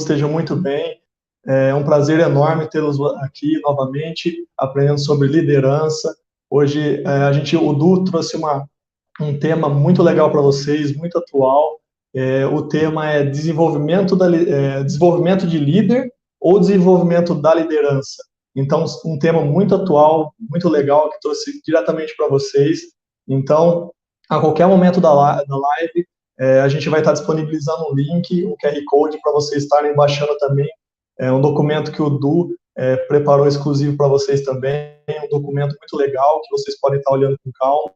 estejam muito bem. É um prazer enorme tê-los aqui novamente, aprendendo sobre liderança. Hoje, o Du trouxe um tema muito legal para vocês, muito atual. O tema é desenvolvimento de líder ou desenvolvimento da liderança. Então, um tema muito atual, muito legal, que trouxe diretamente para vocês. Então, a qualquer momento da live, a gente vai estar disponibilizando um link, um QR Code para vocês estarem baixando também. É um documento que o Du preparou exclusivo para vocês também, um documento muito legal, que vocês podem estar olhando com calma,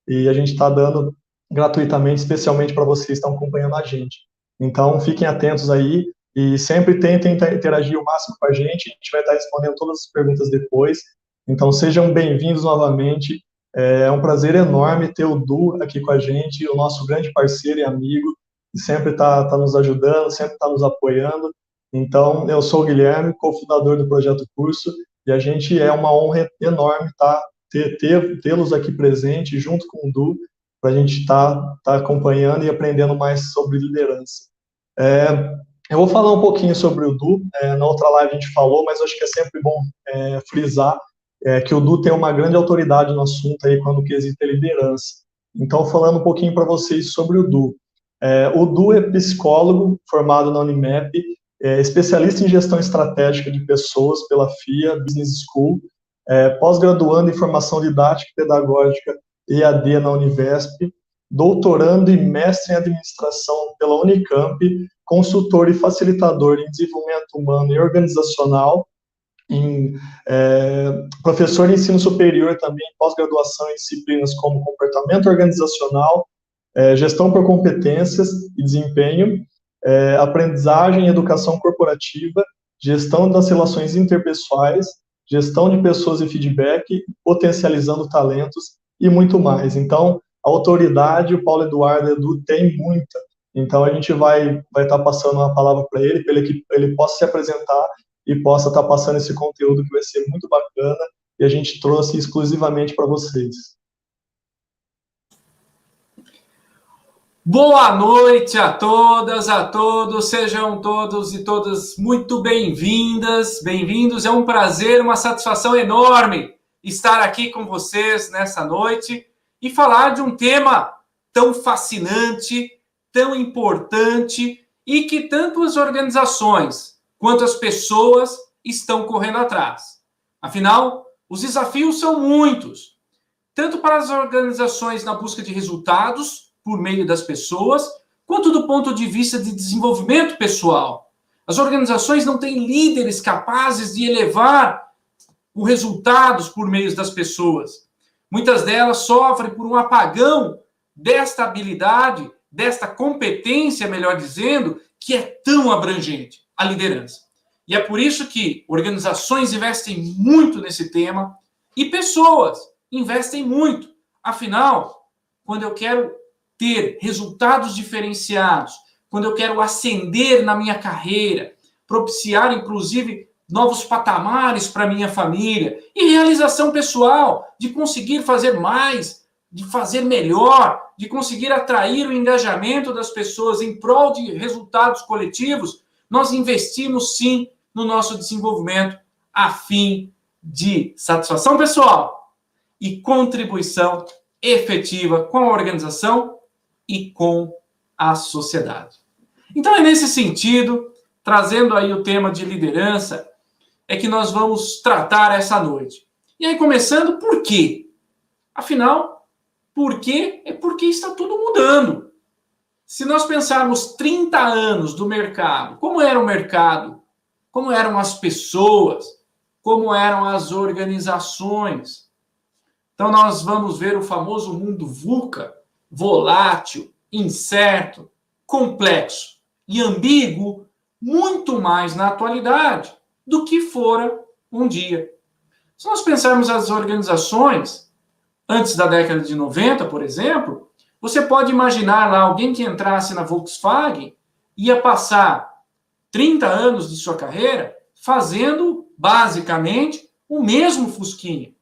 e a gente está dando gratuitamente, especialmente para vocês que estão acompanhando a gente. Então, fiquem atentos aí, e sempre tentem interagir o máximo com a gente vai estar respondendo todas as perguntas depois. Então, sejam bem-vindos novamente. É um prazer enorme ter o Du aqui com a gente, o nosso grande parceiro e amigo, que sempre está nos ajudando, sempre está nos apoiando. Então, eu sou o Guilherme, cofundador do Projeto Curso, e a gente é uma honra enorme tê-los aqui presente, junto com o Du, para a gente estar acompanhando e aprendendo mais sobre liderança. Eu vou falar um pouquinho sobre o Du, na outra live a gente falou, mas acho que é sempre bom frisar que o Du tem uma grande autoridade no assunto aí quando quesita liderança. Então, falando um pouquinho para vocês sobre o Du. O Du é psicólogo formado na Unimap, especialista em gestão estratégica de pessoas pela FIA Business School, pós-graduando em formação didática e pedagógica EAD na Univesp, doutorando e mestre em administração pela Unicamp, consultor e facilitador em desenvolvimento humano e organizacional, professor de ensino superior também, pós-graduação em disciplinas como comportamento organizacional, gestão por competências e desempenho, aprendizagem e educação corporativa, gestão das relações interpessoais, gestão de pessoas e feedback, potencializando talentos e muito mais. Então, a autoridade, o Paulo Eduardo Edu tem muita. Então, a gente vai estar passando uma palavra para ele que ele possa se apresentar e possa estar passando esse conteúdo que vai ser muito bacana e a gente trouxe exclusivamente para vocês. Boa noite a todas, a todos, sejam todos e todas muito bem-vindas, bem-vindos. É um prazer, uma satisfação enorme estar aqui com vocês nessa noite e falar de um tema tão fascinante, tão importante e que tanto as organizações quanto as pessoas estão correndo atrás. Afinal, os desafios são muitos, tanto para as organizações na busca de resultados por meio das pessoas, quanto do ponto de vista de desenvolvimento pessoal. As organizações não têm líderes capazes de elevar os resultados por meio das pessoas. Muitas delas sofrem por um apagão desta habilidade, desta competência, melhor dizendo, que é tão abrangente, a liderança. E é por isso que organizações investem muito nesse tema e pessoas investem muito. Afinal, quando eu quero ter resultados diferenciados, quando eu quero ascender na minha carreira, propiciar, inclusive, novos patamares para minha família e realização pessoal, de conseguir fazer mais, de fazer melhor, de conseguir atrair o engajamento das pessoas em prol de resultados coletivos, nós investimos, sim, no nosso desenvolvimento a fim de satisfação pessoal e contribuição efetiva com a organização e com a sociedade. Então, é nesse sentido, trazendo aí o tema de liderança, é que nós vamos tratar essa noite. E aí, começando, por quê? Afinal, por quê? É porque está tudo mudando. Se nós pensarmos 30 anos do mercado, como era o mercado, como eram as pessoas, como eram as organizações. Então, nós vamos ver o famoso mundo VUCA, volátil, incerto, complexo e ambíguo, muito mais na atualidade do que fora um dia. Se nós pensarmos as organizações, antes da década de 90, por exemplo, você pode imaginar lá alguém que entrasse na Volkswagen ia passar 30 anos de sua carreira fazendo, basicamente, o mesmo Fusquinha.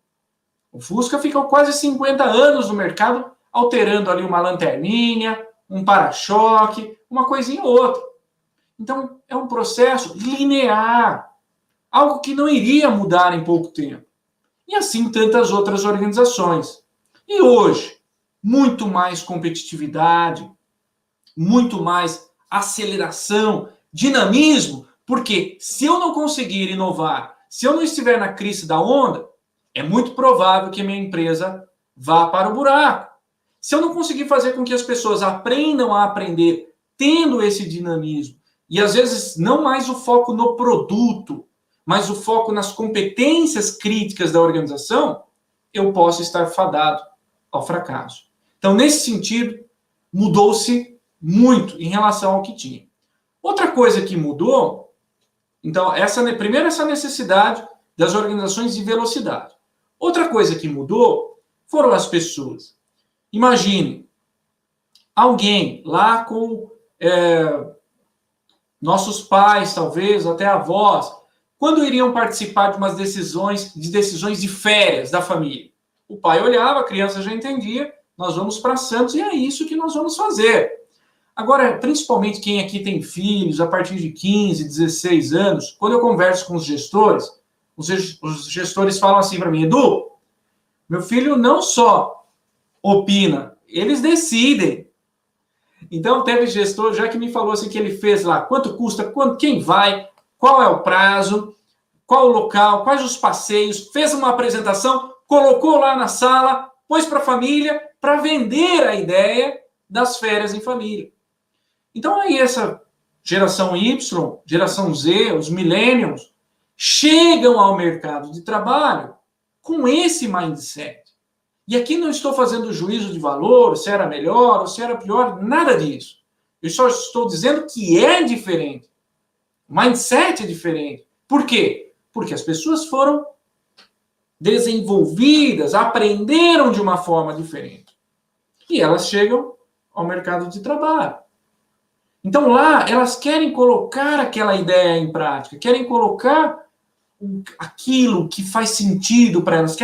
O Fusca ficou quase 50 anos no mercado, alterando ali uma lanterninha, um para-choque, uma coisinha ou outra. Então, é um processo linear, algo que não iria mudar em pouco tempo. E assim tantas outras organizações. E hoje, muito mais competitividade, muito mais aceleração, dinamismo, porque se eu não conseguir inovar, se eu não estiver na crista da onda, é muito provável que minha empresa vá para o buraco. Se eu não conseguir fazer com que as pessoas aprendam a aprender, tendo esse dinamismo, e às vezes não mais o foco no produto, mas o foco nas competências críticas da organização, eu posso estar fadado ao fracasso. Então, nesse sentido, mudou-se muito em relação ao que tinha. Outra coisa que mudou, então, primeiro essa necessidade das organizações de velocidade. Outra coisa que mudou foram as pessoas. Imagine alguém lá com nossos pais, talvez, até avós, quando iriam participar de umas decisões de férias da família. O pai olhava, a criança já entendia, nós vamos para Santos e é isso que nós vamos fazer. Agora, principalmente quem aqui tem filhos a partir de 15, 16 anos, quando eu converso com os gestores falam assim para mim: Edu, meu filho não só opina, eles decidem. Então, teve gestor já que me falou assim que ele fez lá, quanto custa, quem vai, qual é o prazo, qual o local, quais os passeios, fez uma apresentação, colocou lá na sala, pôs para a família, para vender a ideia das férias em família. Então, aí essa geração Y, geração Z, os millennials, chegam ao mercado de trabalho com esse mindset. E aqui não estou fazendo juízo de valor, se era melhor ou se era pior, nada disso. Eu só estou dizendo que é diferente. O mindset é diferente. Por quê? Porque as pessoas foram desenvolvidas, aprenderam de uma forma diferente. E elas chegam ao mercado de trabalho. Então lá, elas querem colocar aquela ideia em prática, querem colocar aquilo que faz sentido para elas.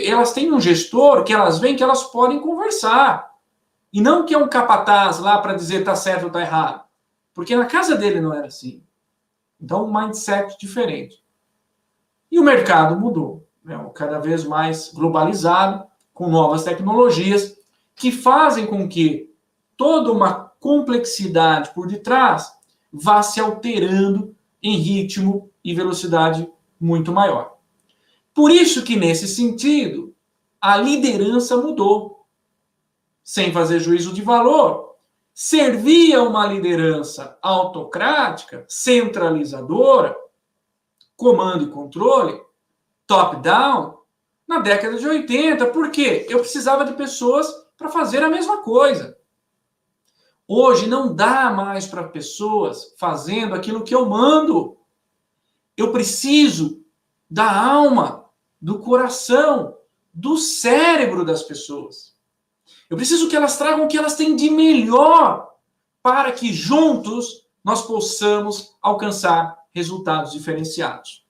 Elas têm um gestor que elas veem que elas podem conversar. E não que é um capataz lá para dizer está certo ou está errado. Porque na casa dele não era assim. Então, um mindset diferente. E o mercado mudou. Cada vez mais globalizado, com novas tecnologias, que fazem com que toda uma complexidade por detrás vá se alterando em ritmo e velocidade muito maior. Por isso que, nesse sentido, a liderança mudou. Sem fazer juízo de valor, servia uma liderança autocrática, centralizadora, comando e controle, top-down, na década de 80. Por quê? Eu precisava de pessoas para fazer a mesma coisa. Hoje não dá mais para pessoas fazendo aquilo que eu mando. Eu preciso da alma, do coração, do cérebro das pessoas. Eu preciso que elas tragam o que elas têm de melhor para que juntos nós possamos alcançar resultados diferenciados.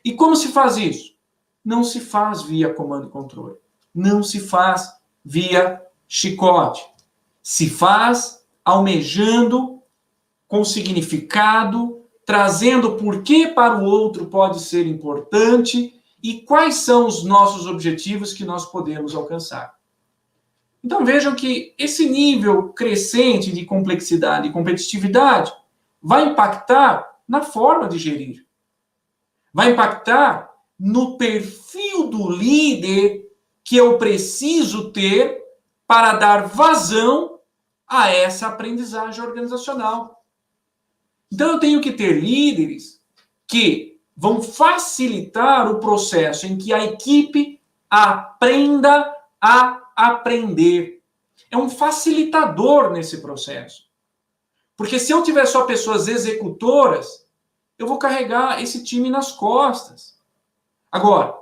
E como se faz isso? Não se faz via comando e controle. Não se faz via chicote. Se faz almejando com significado, trazendo por que para o outro pode ser importante e quais são os nossos objetivos que nós podemos alcançar. Então vejam que esse nível crescente de complexidade e competitividade vai impactar na forma de gerir. Vai impactar no perfil do líder que eu preciso ter para dar vazão a essa aprendizagem organizacional. Então eu tenho que ter líderes que vão facilitar o processo em que a equipe aprenda a aprender. É um facilitador nesse processo. Porque se eu tiver só pessoas executoras, eu vou carregar esse time nas costas. Agora,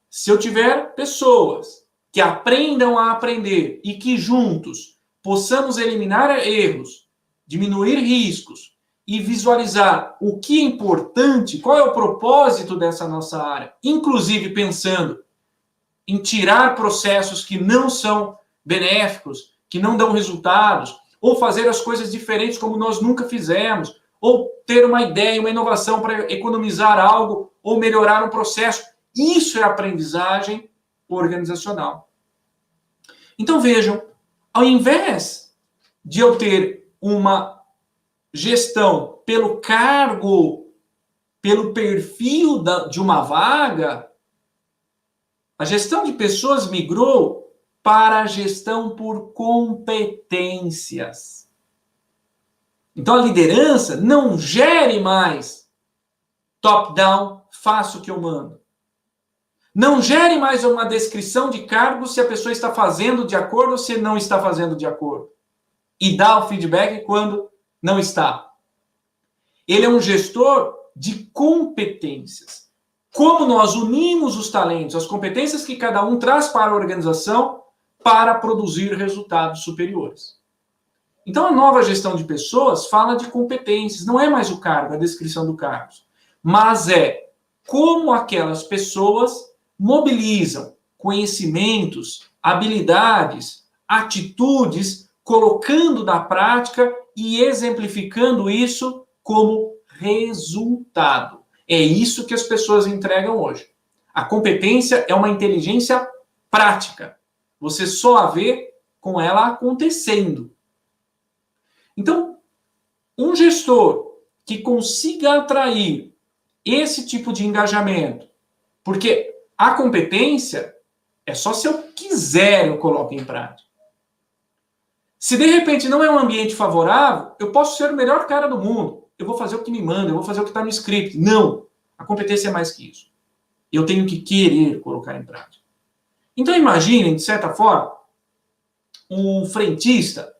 se eu tiver pessoas que aprendam a aprender e que juntos possamos eliminar erros, diminuir riscos e visualizar o que é importante, qual é o propósito dessa nossa área, inclusive pensando em tirar processos que não são benéficos, que não dão resultados, ou fazer as coisas diferentes como nós nunca fizemos, ou ter uma ideia, uma inovação para economizar algo ou melhorar um processo. Isso é aprendizagem organizacional. Então vejam, ao invés de eu ter uma gestão pelo cargo, pelo perfil de uma vaga, a gestão de pessoas migrou para a gestão por competências. Então a liderança não gere mais top-down, faço o que eu mando. Não gere mais uma descrição de cargo se a pessoa está fazendo de acordo ou se não está fazendo de acordo. E dá o feedback quando não está. Ele é um gestor de competências. Como nós unimos os talentos, as competências que cada um traz para a organização para produzir resultados superiores. Então, a nova gestão de pessoas fala de competências. Não é mais o cargo, a descrição do cargo. Mas é como aquelas pessoas mobilizam conhecimentos, habilidades, atitudes, colocando na prática e exemplificando isso como resultado. É isso que as pessoas entregam hoje. A competência é uma inteligência prática. Você só a vê com ela acontecendo. Então, um gestor que consiga atrair esse tipo de engajamento, porque a competência é só se eu quiser eu coloco em prática. Se de repente não é um ambiente favorável, eu posso ser o melhor cara do mundo. Eu vou fazer o que me manda, eu vou fazer o que está no script. Não. A competência é mais que isso. Eu tenho que querer colocar em prática. Então imaginem, de certa forma, um frentista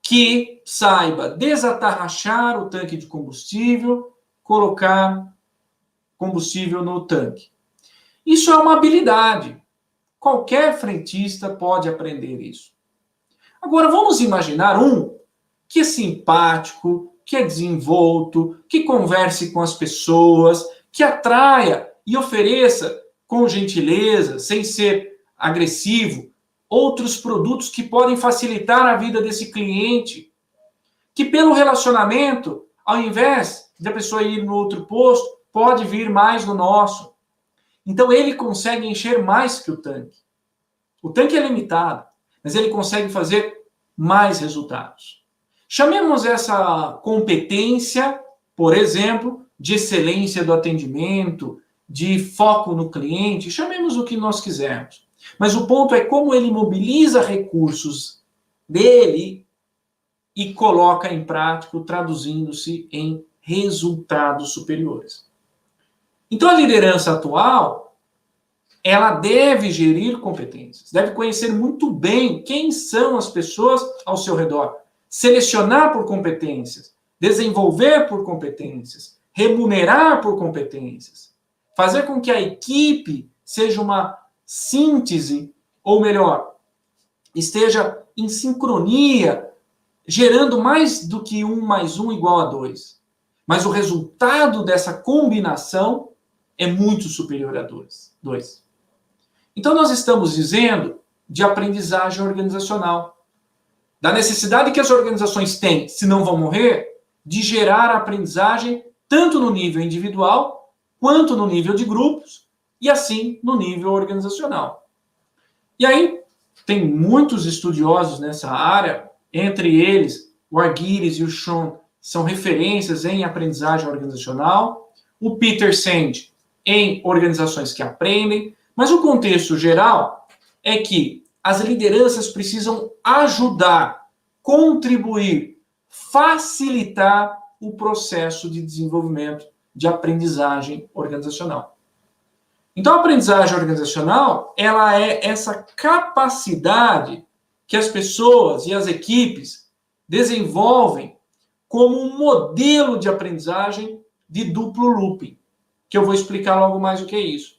que saiba desatarrachar o tanque de combustível, colocar combustível no tanque. Isso é uma habilidade. Qualquer frentista pode aprender isso. Agora, vamos imaginar um que é simpático, que é desenvolto, que converse com as pessoas, que atraia e ofereça com gentileza, sem ser agressivo, outros produtos que podem facilitar a vida desse cliente, que pelo relacionamento, ao invés de a pessoa ir no outro posto, pode vir mais no nosso. Então ele consegue encher mais que o tanque. O tanque é limitado, mas ele consegue fazer mais resultados. Chamemos essa competência, por exemplo, de excelência do atendimento, de foco no cliente, chamemos o que nós quisermos. Mas o ponto é como ele mobiliza recursos dele e coloca em prática, traduzindo-se em resultados superiores. Então, a liderança atual, ela deve gerir competências, deve conhecer muito bem quem são as pessoas ao seu redor, selecionar por competências, desenvolver por competências, remunerar por competências, fazer com que a equipe seja uma síntese, ou melhor, esteja em sincronia, gerando mais do que 1 mais 1 igual a 2. Mas o resultado dessa combinação é muito superior a 2. Então, nós estamos dizendo de aprendizagem organizacional, da necessidade que as organizações têm, se não vão morrer, de gerar aprendizagem tanto no nível individual, quanto no nível de grupos, e assim no nível organizacional. E aí, tem muitos estudiosos nessa área, entre eles, o Argyris e o Schoen são referências em aprendizagem organizacional, o Peter Senge em organizações que aprendem, mas o contexto geral é que as lideranças precisam ajudar, contribuir, facilitar o processo de desenvolvimento de aprendizagem organizacional. Então, a aprendizagem organizacional, ela é essa capacidade que as pessoas e as equipes desenvolvem como um modelo de aprendizagem de duplo looping, que eu vou explicar logo mais o que é isso.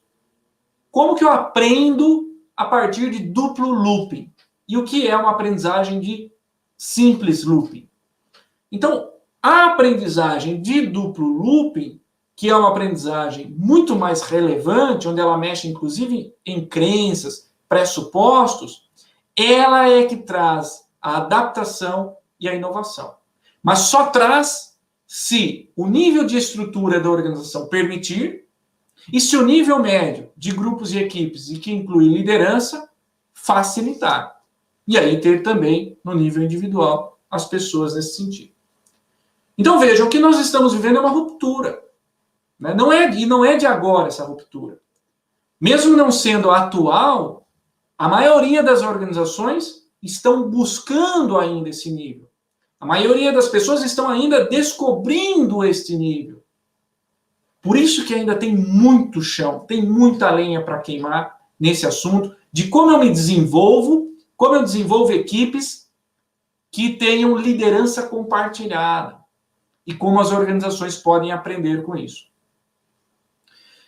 Como que eu aprendo a partir de duplo looping? E o que é uma aprendizagem de simples looping? Então, a aprendizagem de duplo looping, que é uma aprendizagem muito mais relevante, onde ela mexe inclusive em crenças, pressupostos, ela é que traz a adaptação e a inovação. Mas só traz se o nível de estrutura da organização permitir e se o nível médio de grupos e equipes, e que inclui liderança, facilitar. E aí ter também, no nível individual, as pessoas nesse sentido. Então, vejam, o que nós estamos vivendo é uma ruptura. Né? Não é de agora essa ruptura. Mesmo não sendo atual, a maioria das organizações estão buscando ainda esse nível. A maioria das pessoas estão ainda descobrindo este nível. Por isso que ainda tem muito chão, tem muita lenha para queimar nesse assunto de como eu me desenvolvo, como eu desenvolvo equipes que tenham liderança compartilhada e como as organizações podem aprender com isso.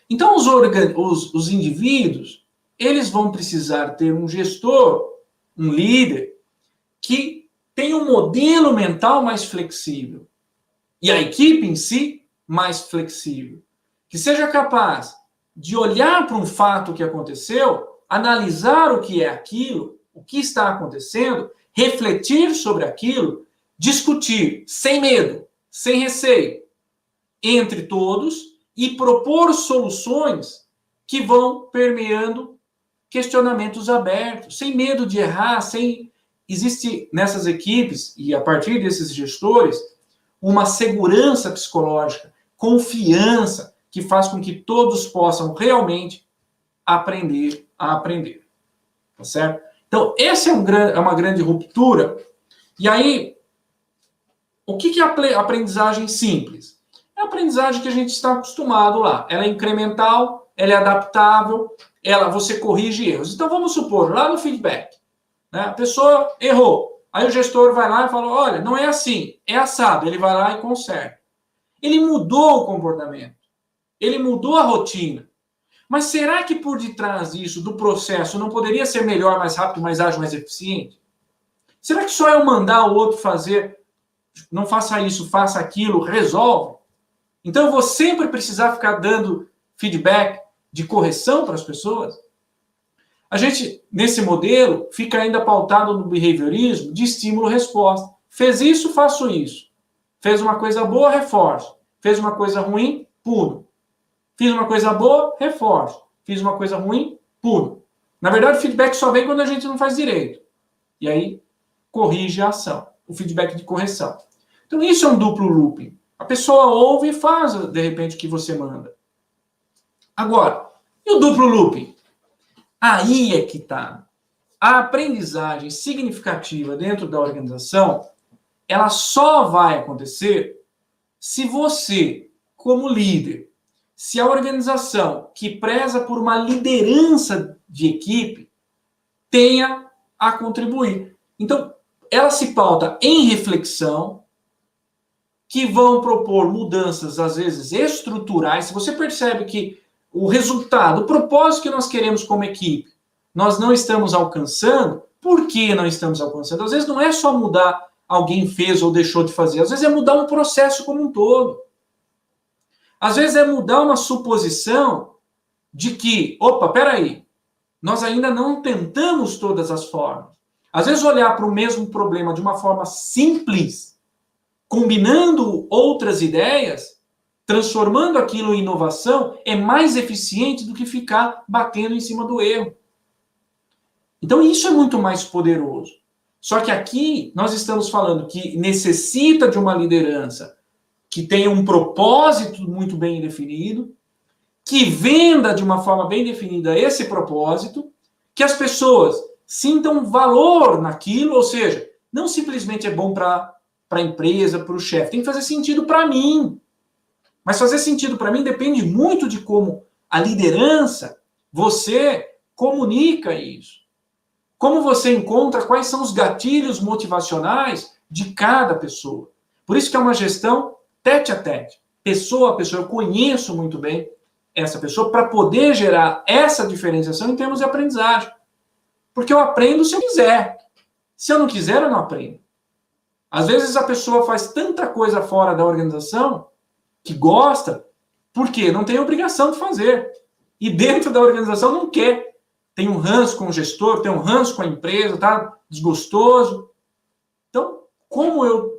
Então, os indivíduos, eles vão precisar ter um gestor, um líder, que tenha um modelo mental mais flexível. E a equipe em si, mais flexível. Que seja capaz de olhar para um fato que aconteceu, analisar o que é aquilo, o que está acontecendo, refletir sobre aquilo, discutir sem medo, sem receio, entre todos, e propor soluções que vão permeando questionamentos abertos, sem medo de errar, Existe nessas equipes, e a partir desses gestores, uma segurança psicológica, confiança, que faz com que todos possam realmente aprender a aprender. Tá certo? Então, essa é uma grande ruptura. E aí, o que é a aprendizagem simples? É a aprendizagem que a gente está acostumado lá. Ela é incremental, ela é adaptável, você corrige erros. Então, vamos supor, lá no feedback, né, a pessoa errou. Aí o gestor vai lá e fala, olha, não é assim, é assado. Ele vai lá e conserta. Ele mudou o comportamento. Ele mudou a rotina. Mas será que por detrás disso, do processo, não poderia ser melhor, mais rápido, mais ágil, mais eficiente? Será que só eu mandar o outro fazer, não faça isso, faça aquilo, resolve? Então eu vou sempre precisar ficar dando feedback de correção para as pessoas? A gente, nesse modelo, fica ainda pautado no behaviorismo de estímulo-resposta. Fez isso, faço isso. Fez uma coisa boa, reforço. Fez uma coisa ruim, puno. Fiz uma coisa boa, reforço. Fiz uma coisa ruim, puno. Na verdade, o feedback só vem quando a gente não faz direito. E aí, corrige a ação. O feedback de correção. Então, isso é um duplo looping. A pessoa ouve e faz, de repente, o que você manda. Agora, e o duplo looping? Aí é que está. A aprendizagem significativa dentro da organização, ela só vai acontecer se você, como líder, se a organização que preza por uma liderança de equipe tenha a contribuir. Então, ela se pauta em reflexão, que vão propor mudanças, às vezes, estruturais. Se você percebe que o resultado, o propósito que nós queremos como equipe, nós não estamos alcançando, por que não estamos alcançando? Às vezes não é só mudar alguém fez ou deixou de fazer, às vezes é mudar um processo como um todo. Às vezes é mudar uma suposição de que, opa, peraí, nós ainda não tentamos todas as formas. Às vezes olhar para o mesmo problema de uma forma simples, combinando outras ideias, transformando aquilo em inovação, é mais eficiente do que ficar batendo em cima do erro. Então isso é muito mais poderoso. Só que aqui nós estamos falando que necessita de uma liderança que tenha um propósito muito bem definido, que venda de uma forma bem definida esse propósito, que as pessoas sintam valor naquilo, ou seja, não simplesmente é bom para a empresa, para o chefe, tem que fazer sentido para mim. Mas fazer sentido para mim depende muito de como a liderança, você comunica isso. Como você encontra quais são os gatilhos motivacionais de cada pessoa. Por isso que é uma gestão tete a tete, pessoa a pessoa. Eu conheço muito bem essa pessoa para poder gerar essa diferenciação em termos de aprendizagem. Porque eu aprendo se eu quiser. Se eu não quiser, eu não aprendo. Às vezes a pessoa faz tanta coisa fora da organização que gosta, porque não tem obrigação de fazer. E dentro da organização não quer. Tem um ranço com o gestor, tem um ranço com a empresa, tá desgostoso. Então, como eu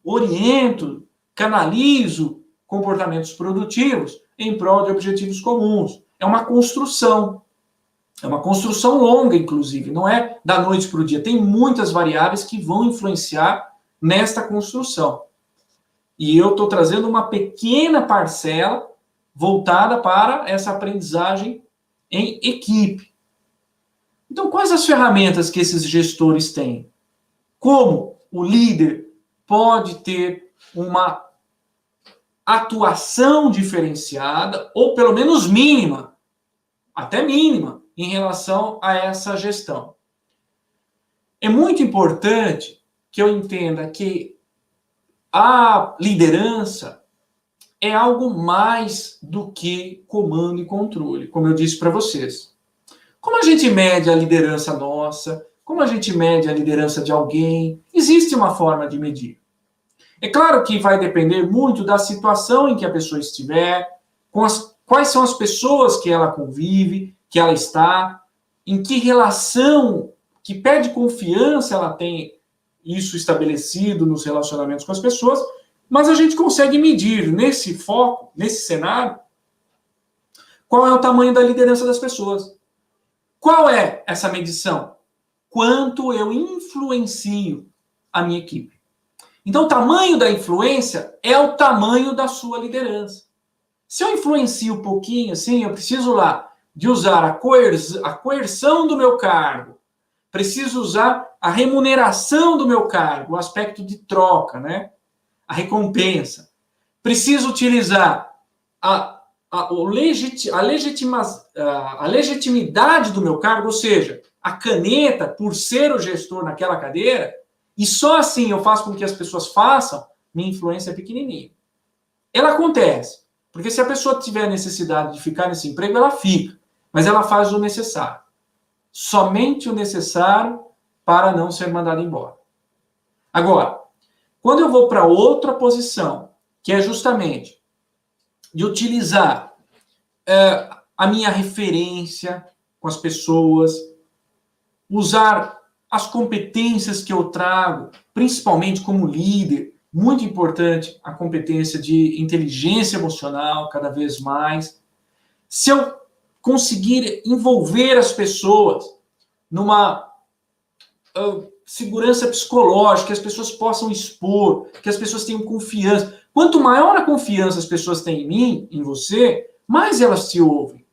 oriento, canalizo comportamentos produtivos em prol de objetivos comuns. É uma construção. É uma construção longa, inclusive, não é da noite para o dia. Tem muitas variáveis que vão influenciar nesta construção. E eu estou trazendo uma pequena parcela voltada para essa aprendizagem em equipe. Então, quais as ferramentas que esses gestores têm? Como o líder pode ter uma atuação diferenciada, ou pelo menos mínima, até mínima, em relação a essa gestão? É muito importante que eu entenda que a liderança é algo mais do que comando e controle, como eu disse para vocês. Como a gente mede a liderança nossa? Como a gente mede a liderança de alguém? Existe uma forma de medir. É claro que vai depender muito da situação em que a pessoa estiver, quais são as pessoas que ela convive, que ela está, em que relação, que pé de confiança ela tem isso estabelecido nos relacionamentos com as pessoas, mas a gente consegue medir nesse foco, nesse cenário, qual é o tamanho da liderança das pessoas. Qual é essa medição? Quanto eu influencio a minha equipe. Então, o tamanho da influência é o tamanho da sua liderança. Se eu influencio um pouquinho, assim, eu preciso lá de usar a coerção do meu cargo, preciso usar a remuneração do meu cargo, o aspecto de troca, né? A recompensa. Preciso utilizar a legitimidade do meu cargo, ou seja, a caneta por ser o gestor naquela cadeira, e só assim eu faço com que as pessoas façam, minha influência é pequenininha. Ela acontece, porque se a pessoa tiver necessidade de ficar nesse emprego, ela fica, mas ela faz o necessário. Somente o necessário para não ser mandada embora. Agora, quando eu vou para outra posição, que é justamente de utilizar a minha referência com as pessoas, usar as competências que eu trago, principalmente como líder, muito importante a competência de inteligência emocional, cada vez mais. Se eu conseguir envolver as pessoas numa segurança psicológica, que as pessoas possam expor, que as pessoas tenham confiança. Quanto maior a confiança as pessoas têm em mim, em você, mais elas te ouvem.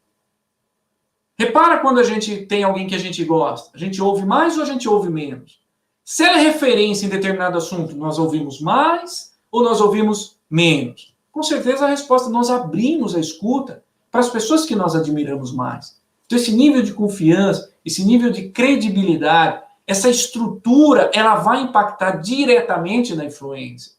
Repara quando a gente tem alguém que a gente gosta. A gente ouve mais ou a gente ouve menos? Se ela é referência em determinado assunto, nós ouvimos mais ou nós ouvimos menos? Com certeza a resposta, nós abrimos a escuta para as pessoas que nós admiramos mais. Então esse nível de confiança, esse nível de credibilidade, essa estrutura, ela vai impactar diretamente na influência.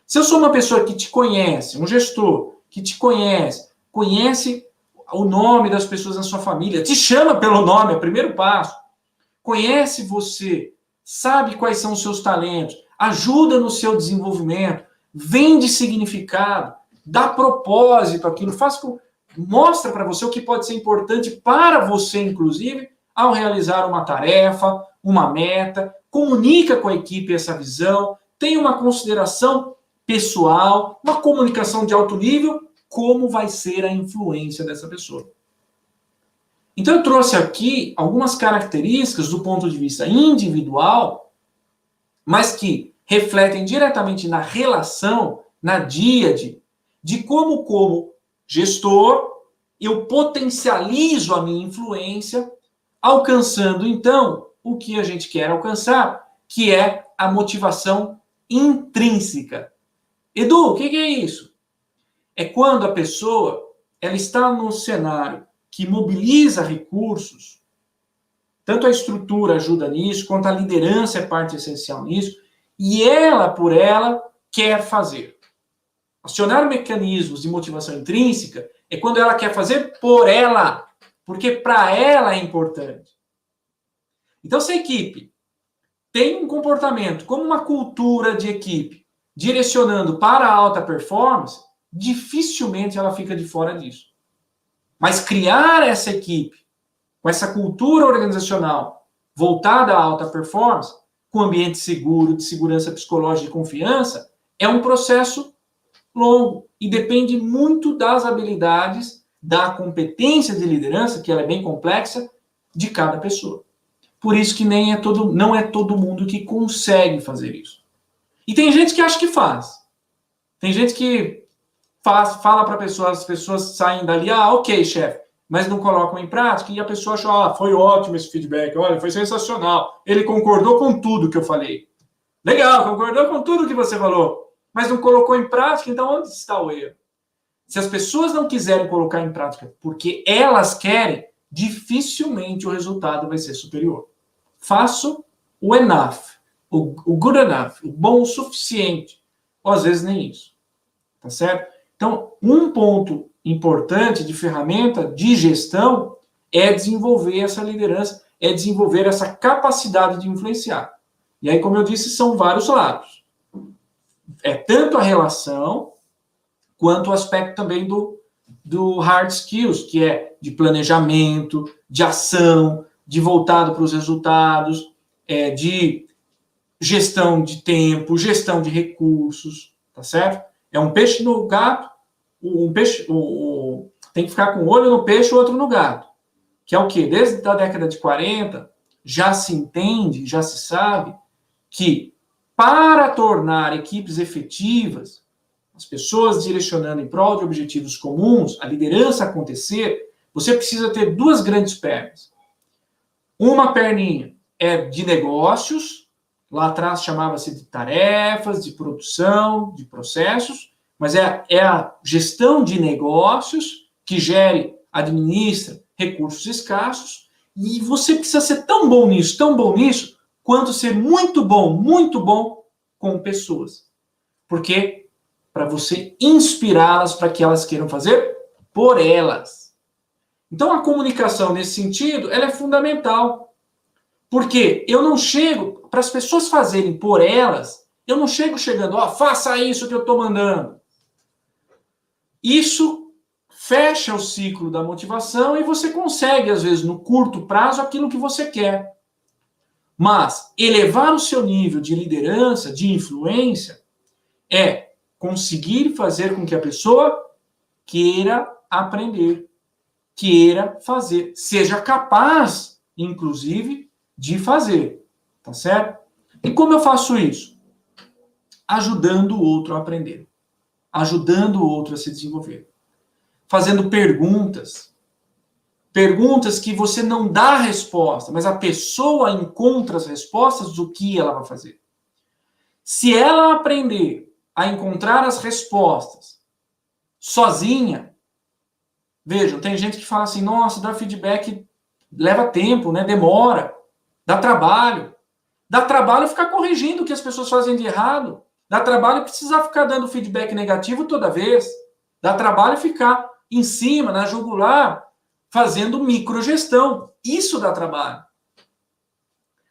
Se eu sou uma pessoa que te conhece, um gestor que te conhece o nome das pessoas na sua família, te chama pelo nome, é o primeiro passo, conhece você, sabe quais são os seus talentos, ajuda no seu desenvolvimento, vende significado, dá propósito àquilo, mostra para você o que pode ser importante para você, inclusive, ao realizar uma tarefa, uma meta, comunica com a equipe essa visão, tem uma consideração pessoal, uma comunicação de alto nível, como vai ser a influência dessa pessoa. Então eu trouxe aqui algumas características do ponto de vista individual, mas que refletem diretamente na relação, na díade, de como gestor, eu potencializo a minha influência, alcançando, então, o que a gente quer alcançar, que é a motivação intrínseca. Edu, o que é isso? É quando a pessoa ela está num cenário que mobiliza recursos, tanto a estrutura ajuda nisso, quanto a liderança é parte essencial nisso, e ela, por ela, quer fazer. Acionar mecanismos de motivação intrínseca é quando ela quer fazer por ela, porque para ela é importante. Então, se a equipe tem um comportamento como uma cultura de equipe direcionando para a alta performance, dificilmente ela fica de fora disso. Mas criar essa equipe com essa cultura organizacional voltada à alta performance, com ambiente seguro, de segurança psicológica e confiança, é um processo longo e depende muito das habilidades, da competência de liderança, que ela é bem complexa, de cada pessoa. Por isso que não é todo mundo que consegue fazer isso. E tem gente que acha que faz. Tem gente que fala para as pessoas saem dali, ok, chefe, mas não colocam em prática, e a pessoa acha, foi ótimo esse feedback, olha, foi sensacional, ele concordou com tudo que eu falei. Legal, concordou com tudo que você falou, mas não colocou em prática, então onde está o erro? Se as pessoas não quiserem colocar em prática porque elas querem, dificilmente o resultado vai ser superior. Faço o enough, o good enough, o bom o suficiente, ou às vezes nem isso. Tá certo? Então, um ponto importante de ferramenta de gestão é desenvolver essa liderança, é desenvolver essa capacidade de influenciar. E aí, como eu disse, são vários lados. É tanto a relação, quanto o aspecto também do hard skills, que é de planejamento, de ação, de voltado para os resultados, de gestão de tempo, gestão de recursos, tá certo? É um peixe no gato, tem que ficar com um olho no peixe e outro no gato. Que é o quê? Desde a década de 40, já se entende, já se sabe que para tornar equipes efetivas, as pessoas direcionando em prol de objetivos comuns, a liderança acontecer, você precisa ter duas grandes pernas. Uma perninha é de negócios, lá atrás chamava-se de tarefas, de produção, de processos, mas é a gestão de negócios que gere, administra recursos escassos, e você precisa ser tão bom nisso, quanto ser muito bom com pessoas. Porque para você inspirá-las para que elas queiram fazer por elas. Então, a comunicação nesse sentido, ela é fundamental. Porque eu não chego, para as pessoas fazerem por elas, eu não chegando, faça isso que eu estou mandando. Isso fecha o ciclo da motivação e você consegue, às vezes, no curto prazo, aquilo que você quer. Mas elevar o seu nível de liderança, de influência, é conseguir fazer com que a pessoa queira aprender, queira fazer, seja capaz, inclusive, de fazer, tá certo? E como eu faço isso? Ajudando o outro a aprender, ajudando o outro a se desenvolver, fazendo perguntas que você não dá a resposta, mas a pessoa encontra as respostas do que ela vai fazer. Se ela aprender a encontrar as respostas sozinha, vejam, tem gente que fala assim, nossa, dar feedback leva tempo, né? Demora, dá trabalho ficar corrigindo o que as pessoas fazem de errado, dá trabalho precisar ficar dando feedback negativo toda vez, dá trabalho ficar em cima, na jugular, fazendo microgestão, isso dá trabalho.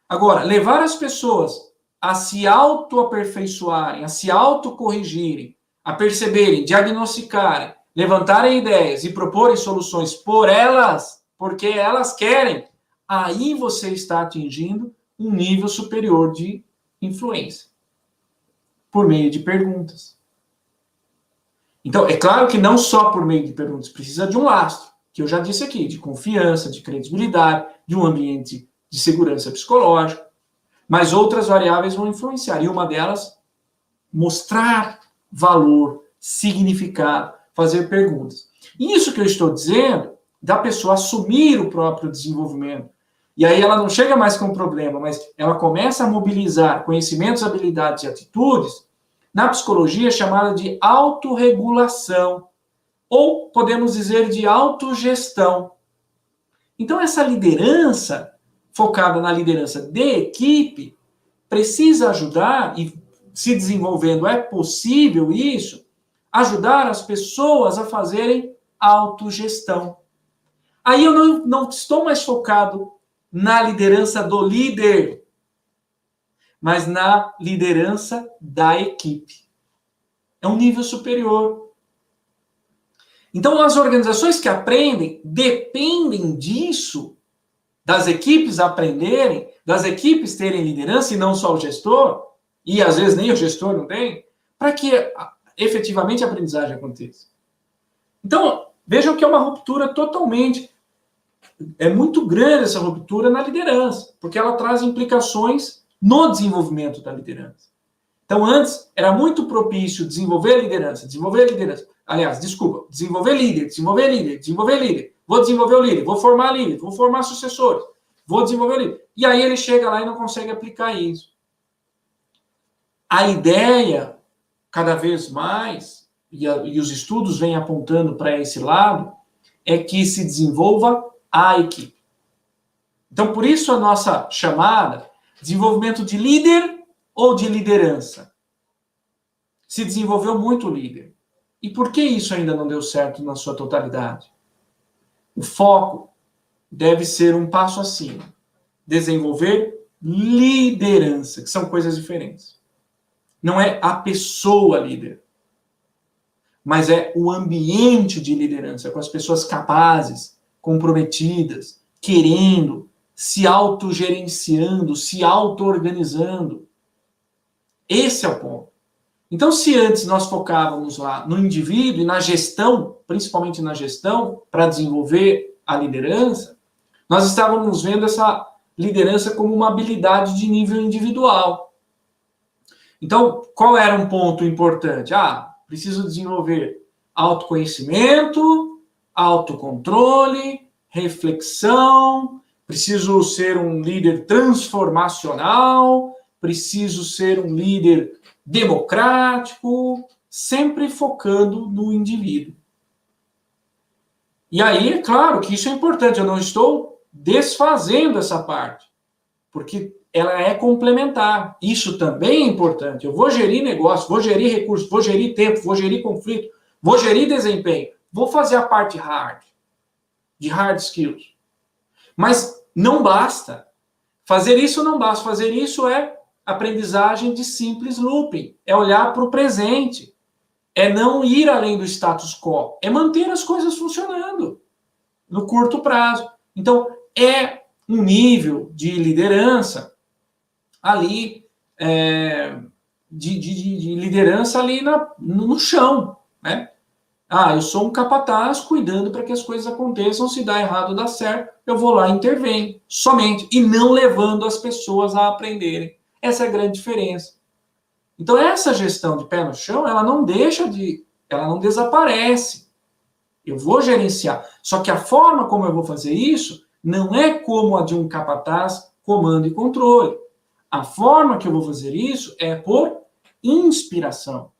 Agora, levar as pessoas a se auto-aperfeiçoarem, a se autocorrigirem, a perceberem, diagnosticarem, levantarem ideias e proporem soluções por elas, porque elas querem, aí você está atingindo um nível superior de influência, por meio de perguntas. Então, é claro que não só por meio de perguntas, precisa de um lastro, que eu já disse aqui, de confiança, de credibilidade, de um ambiente de segurança psicológica, mas outras variáveis vão influenciar, e uma delas, mostrar valor, significado, fazer perguntas. Isso que eu estou dizendo, da pessoa assumir o próprio desenvolvimento, e aí ela não chega mais com um problema, mas ela começa a mobilizar conhecimentos, habilidades e atitudes, na psicologia é chamada de autorregulação, ou podemos dizer de autogestão. Então essa liderança, focada na liderança de equipe, precisa ajudar, e se desenvolvendo é possível isso, ajudar as pessoas a fazerem autogestão. Aí eu não estou mais focado na liderança do líder, mas na liderança da equipe. É um nível superior. Então, as organizações que aprendem dependem disso, das equipes aprenderem, das equipes terem liderança, e não só o gestor, e às vezes nem o gestor não tem, para que efetivamente a aprendizagem aconteça. Então, vejam que é uma ruptura totalmente... É muito grande essa ruptura na liderança, porque ela traz implicações no desenvolvimento da liderança. Então, antes, era muito propício desenvolver a liderança. Aliás, desculpa, desenvolver líder. Vou desenvolver o líder, vou formar sucessores, vou desenvolver o líder. E aí ele chega lá e não consegue aplicar isso. A ideia, cada vez mais, e os estudos vêm apontando para esse lado, é que se desenvolva a equipe. Então, por isso a nossa chamada, desenvolvimento de líder ou de liderança. Se desenvolveu muito o líder. E por que isso ainda não deu certo na sua totalidade? O foco deve ser um passo acima. Desenvolver liderança, que são coisas diferentes. Não é a pessoa líder, mas é o ambiente de liderança, com as pessoas capazes, comprometidas, querendo, se autogerenciando, se auto-organizando. Esse é o ponto. Então, se antes nós focávamos lá no indivíduo e na gestão, principalmente na gestão, para desenvolver a liderança, nós estávamos vendo essa liderança como uma habilidade de nível individual. Então, qual era um ponto importante? Preciso desenvolver autoconhecimento, autocontrole, reflexão, preciso ser um líder transformacional, preciso ser um líder democrático, sempre focando no indivíduo. E aí, é claro que isso é importante, eu não estou desfazendo essa parte, porque ela é complementar. Isso também é importante. Eu vou gerir negócio, vou gerir recursos, vou gerir tempo, vou gerir conflito, vou gerir desempenho, vou fazer a parte hard, de hard skills. Mas não basta. Fazer isso não basta. Fazer isso é aprendizagem de simples looping. É olhar para o presente. É não ir além do status quo. É manter as coisas funcionando no curto prazo. Então, é um nível de liderança ali, de liderança ali no chão, né? Eu sou um capataz cuidando para que as coisas aconteçam, se dá errado, dá certo, eu vou lá e intervenho, somente, e não levando as pessoas a aprenderem. Essa é a grande diferença. Então, essa gestão de pé no chão, ela não desaparece. Eu vou gerenciar. Só que a forma como eu vou fazer isso não é como a de um capataz, comando e controle. A forma que eu vou fazer isso é por inspiração.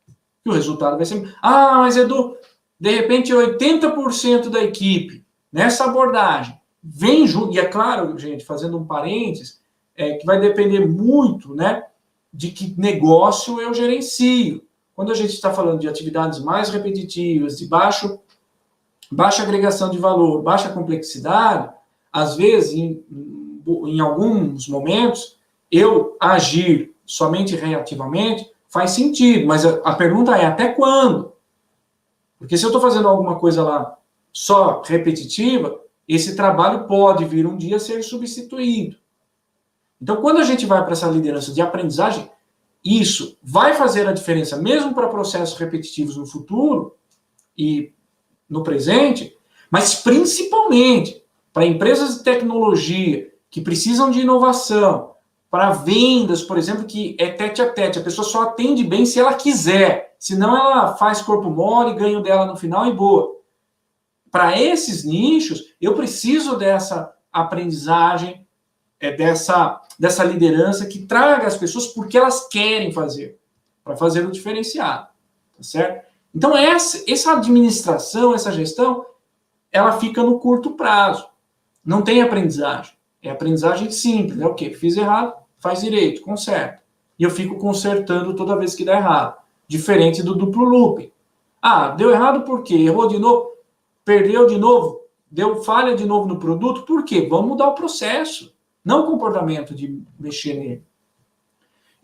E o resultado vai ser... mas Edu, de repente 80% da equipe, nessa abordagem, vem junto... E é claro, gente, fazendo um parênteses, que vai depender muito, né, de que negócio eu gerencio. Quando a gente está falando de atividades mais repetitivas, de baixa agregação de valor, baixa complexidade, às vezes, em alguns momentos, eu agir somente reativamente faz sentido, mas a pergunta é até quando? Porque se eu estou fazendo alguma coisa lá só repetitiva, esse trabalho pode vir um dia a ser substituído. Então, quando a gente vai para essa liderança de aprendizagem, isso vai fazer a diferença mesmo para processos repetitivos no futuro e no presente, mas principalmente para empresas de tecnologia que precisam de inovação, para vendas, por exemplo, que é tete a tete, a pessoa só atende bem se ela quiser, senão ela faz corpo mole, ganho dela no final e boa. Para esses nichos, eu preciso dessa aprendizagem, dessa liderança que traga as pessoas porque elas querem fazer, para fazer o diferenciado, tá certo? Então, essa administração, essa gestão, ela fica no curto prazo. Não tem aprendizagem. É aprendizagem simples. É o quê? Fiz errado, faz direito, conserta. E eu fico consertando toda vez que dá errado. Diferente do duplo looping. Deu errado por quê? Errou de novo? Perdeu de novo? Deu falha de novo no produto? Por quê? Vamos mudar o processo. Não o comportamento de mexer nele.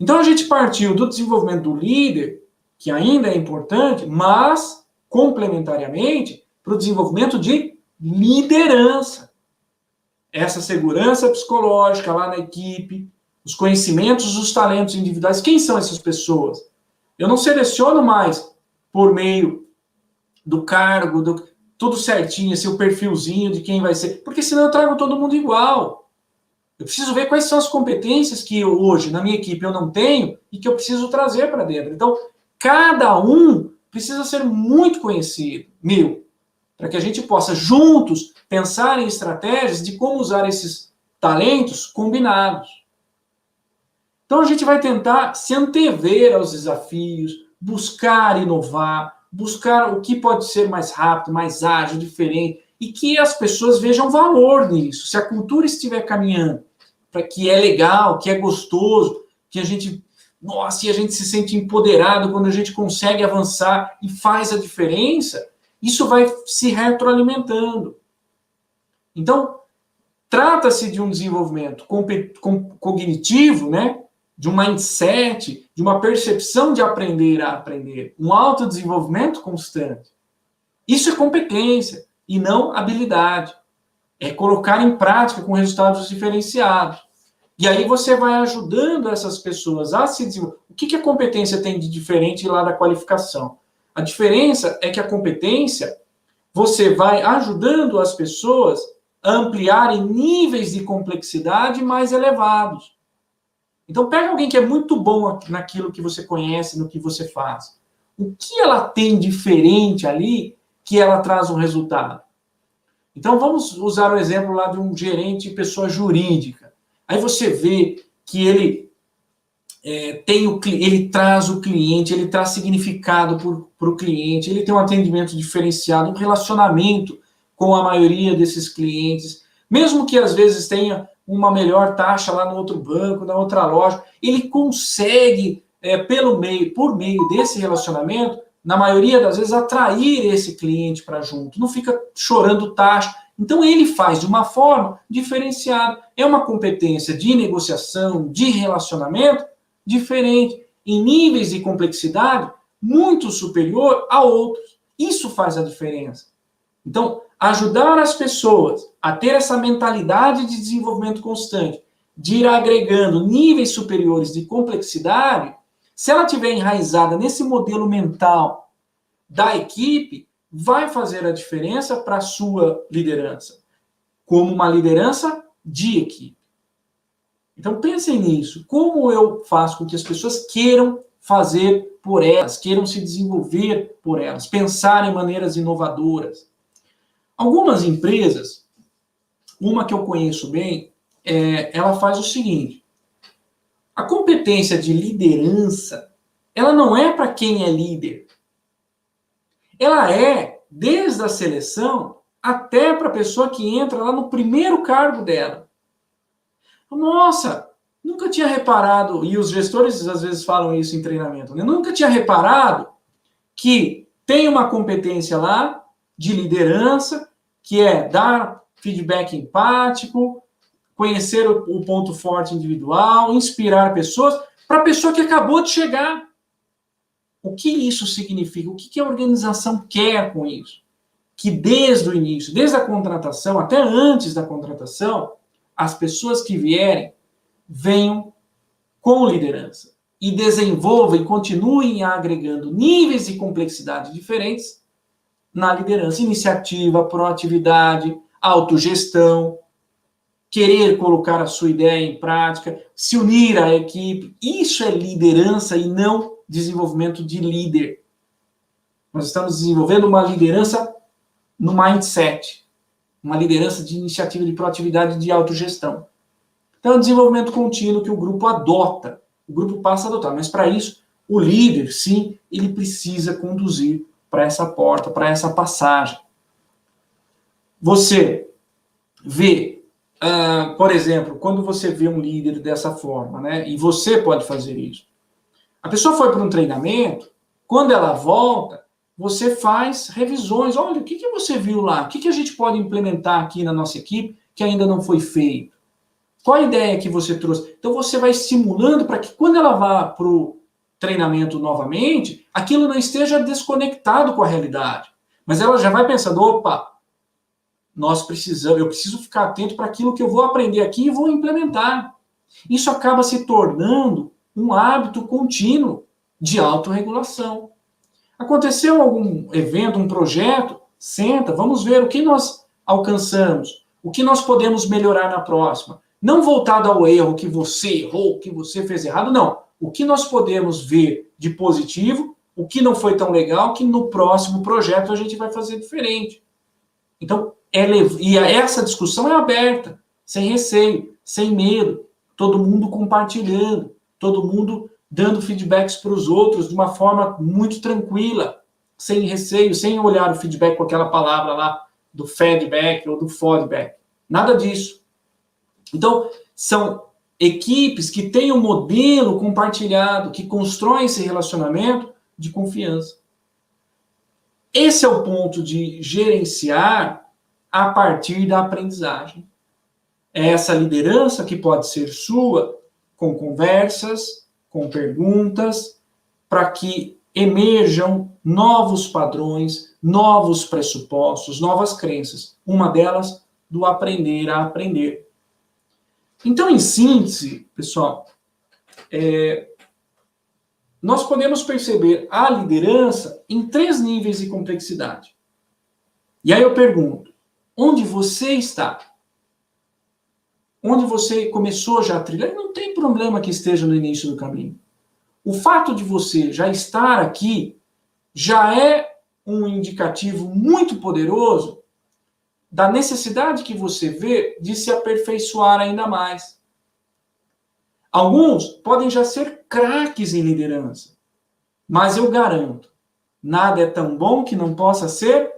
Então, a gente partiu do desenvolvimento do líder, que ainda é importante, mas, complementariamente, para o desenvolvimento de liderança. Essa segurança psicológica lá na equipe, os conhecimentos, os talentos individuais. Quem são essas pessoas? Eu não seleciono mais por meio do cargo, tudo certinho, assim, o perfilzinho de quem vai ser, porque senão eu trago todo mundo igual. Eu preciso ver quais são as competências que hoje, na minha equipe, eu não tenho e que eu preciso trazer para dentro. Então, cada um precisa ser muito conhecido, para que a gente possa, juntos, pensar em estratégias de como usar esses talentos combinados. Então, a gente vai tentar se antever aos desafios, buscar inovar, buscar o que pode ser mais rápido, mais ágil, diferente, e que as pessoas vejam valor nisso. Se a cultura estiver caminhando para que é legal, que é gostoso, que a gente, nossa, e a gente se sente empoderado quando a gente consegue avançar e faz a diferença, isso vai se retroalimentando. Então, trata-se de um desenvolvimento cognitivo, né? De um mindset, de uma percepção de aprender a aprender, um autodesenvolvimento constante. Isso é competência e não habilidade. É colocar em prática com resultados diferenciados. E aí você vai ajudando essas pessoas a se desenvolver. O que a competência tem de diferente lá da qualificação? A diferença é que a competência, você vai ajudando as pessoas a ampliarem níveis de complexidade mais elevados. Então, pega alguém que é muito bom naquilo que você conhece, no que você faz. O que ela tem diferente ali que ela traz um resultado? Então, vamos usar o exemplo lá de um gerente pessoa jurídica. Aí você vê que ele ele traz o cliente, ele traz significado para o cliente, ele tem um atendimento diferenciado, um relacionamento com a maioria desses clientes, mesmo que às vezes tenha uma melhor taxa lá no outro banco, na outra loja, ele consegue, por meio desse relacionamento, na maioria das vezes, atrair esse cliente para junto, não fica chorando taxa. Então, ele faz de uma forma diferenciada. É uma competência de negociação, de relacionamento, diferente, em níveis de complexidade muito superior a outros. Isso faz a diferença. Então, ajudar as pessoas a ter essa mentalidade de desenvolvimento constante, de ir agregando níveis superiores de complexidade, se ela estiver enraizada nesse modelo mental da equipe, vai fazer a diferença para a sua liderança, como uma liderança de equipe. Então, pensem nisso. Como eu faço com que as pessoas queiram fazer por elas, queiram se desenvolver por elas, pensar em maneiras inovadoras. Algumas empresas, uma que eu conheço bem, ela faz o seguinte: a competência de liderança, ela não é para quem é líder. Ela é, desde a seleção, até para a pessoa que entra lá no primeiro cargo dela. Nossa, nunca tinha reparado, e os gestores às vezes falam isso em treinamento, né? Nunca tinha reparado que tem uma competência lá de liderança, que é dar feedback empático, conhecer o ponto forte individual, inspirar pessoas, para a pessoa que acabou de chegar. O que isso significa? O que a organização quer com isso? Que desde o início, desde a contratação, até antes da contratação, as pessoas que vierem venham com liderança e desenvolvam e continuem agregando níveis de complexidade diferentes na liderança. Iniciativa, proatividade, autogestão, querer colocar a sua ideia em prática, se unir à equipe. Isso é liderança e não desenvolvimento de líder. Nós estamos desenvolvendo uma liderança no mindset, uma liderança de iniciativa, de proatividade, de autogestão. Então, é um desenvolvimento contínuo que o grupo adota, o grupo passa a adotar. Mas, para isso, o líder, sim, ele precisa conduzir para essa porta, para essa passagem. Você vê, por exemplo, quando você vê um líder dessa forma, né, e você pode fazer isso. A pessoa foi para um treinamento, quando ela volta, você faz revisões. Olha, o que você viu lá? O que a gente pode implementar aqui na nossa equipe que ainda não foi feito? Qual a ideia que você trouxe? Então, você vai estimulando para que quando ela vá para o treinamento novamente, aquilo não esteja desconectado com a realidade. Mas ela já vai pensando, opa, eu preciso ficar atento para aquilo que eu vou aprender aqui e vou implementar. Isso acaba se tornando um hábito contínuo. de autorregulação. Aconteceu algum evento, um projeto, senta, vamos ver o que nós alcançamos, o que nós podemos melhorar na próxima. Não voltado ao erro que você errou, que você fez errado, não. O que nós podemos ver de positivo, o que não foi tão legal, que no próximo projeto a gente vai fazer diferente. Então, essa discussão é aberta, sem receio, sem medo, todo mundo compartilhando, todo mundo dando feedbacks para os outros de uma forma muito tranquila, sem receio, sem olhar o feedback com aquela palavra lá do feedback ou do feedback. Nada disso. Então, são equipes que têm um modelo compartilhado, que constroem esse relacionamento de confiança. Esse é o ponto de gerenciar a partir da aprendizagem. É essa liderança que pode ser sua, com conversas, com perguntas, para que emerjam novos padrões, novos pressupostos, novas crenças. Uma delas, do aprender a aprender. Então, em síntese, pessoal, nós podemos perceber a liderança em 3 níveis de complexidade. E aí eu pergunto, onde você está? Onde você começou já a trilhar? Não tem problema que esteja no início do caminho. O fato de você já estar aqui já é um indicativo muito poderoso da necessidade que você vê de se aperfeiçoar ainda mais. Alguns podem já ser craques em liderança, mas eu garanto, nada é tão bom que não possa ser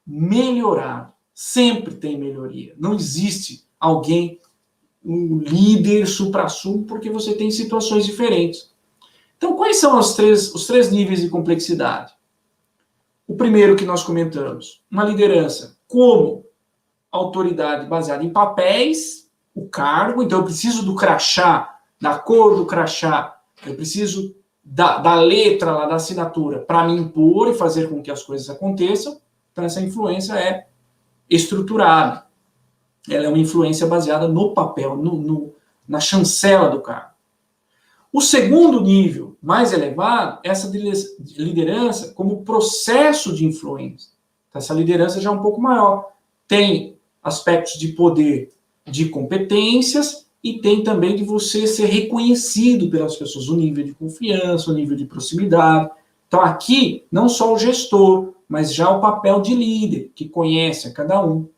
melhorado. Sempre tem melhoria. Não existe alguém, um líder supra-sumo, porque você tem situações diferentes. Então, quais são os três níveis de complexidade? O primeiro que nós comentamos, uma liderança como autoridade baseada em papéis, o cargo, então eu preciso do crachá, da cor do crachá, eu preciso da letra lá, da assinatura, para me impor e fazer com que as coisas aconteçam. Então, essa influência é estruturada. Ela é uma influência baseada no papel, na chancela do cargo. O segundo nível, mais elevado, é essa liderança como processo de influência. Então, essa liderança já é um pouco maior. Tem aspectos de poder, de competências, e tem também de você ser reconhecido pelas pessoas, o nível de confiança, o nível de proximidade. Então, aqui, não só o gestor, mas já o papel de líder, que conhece a cada um.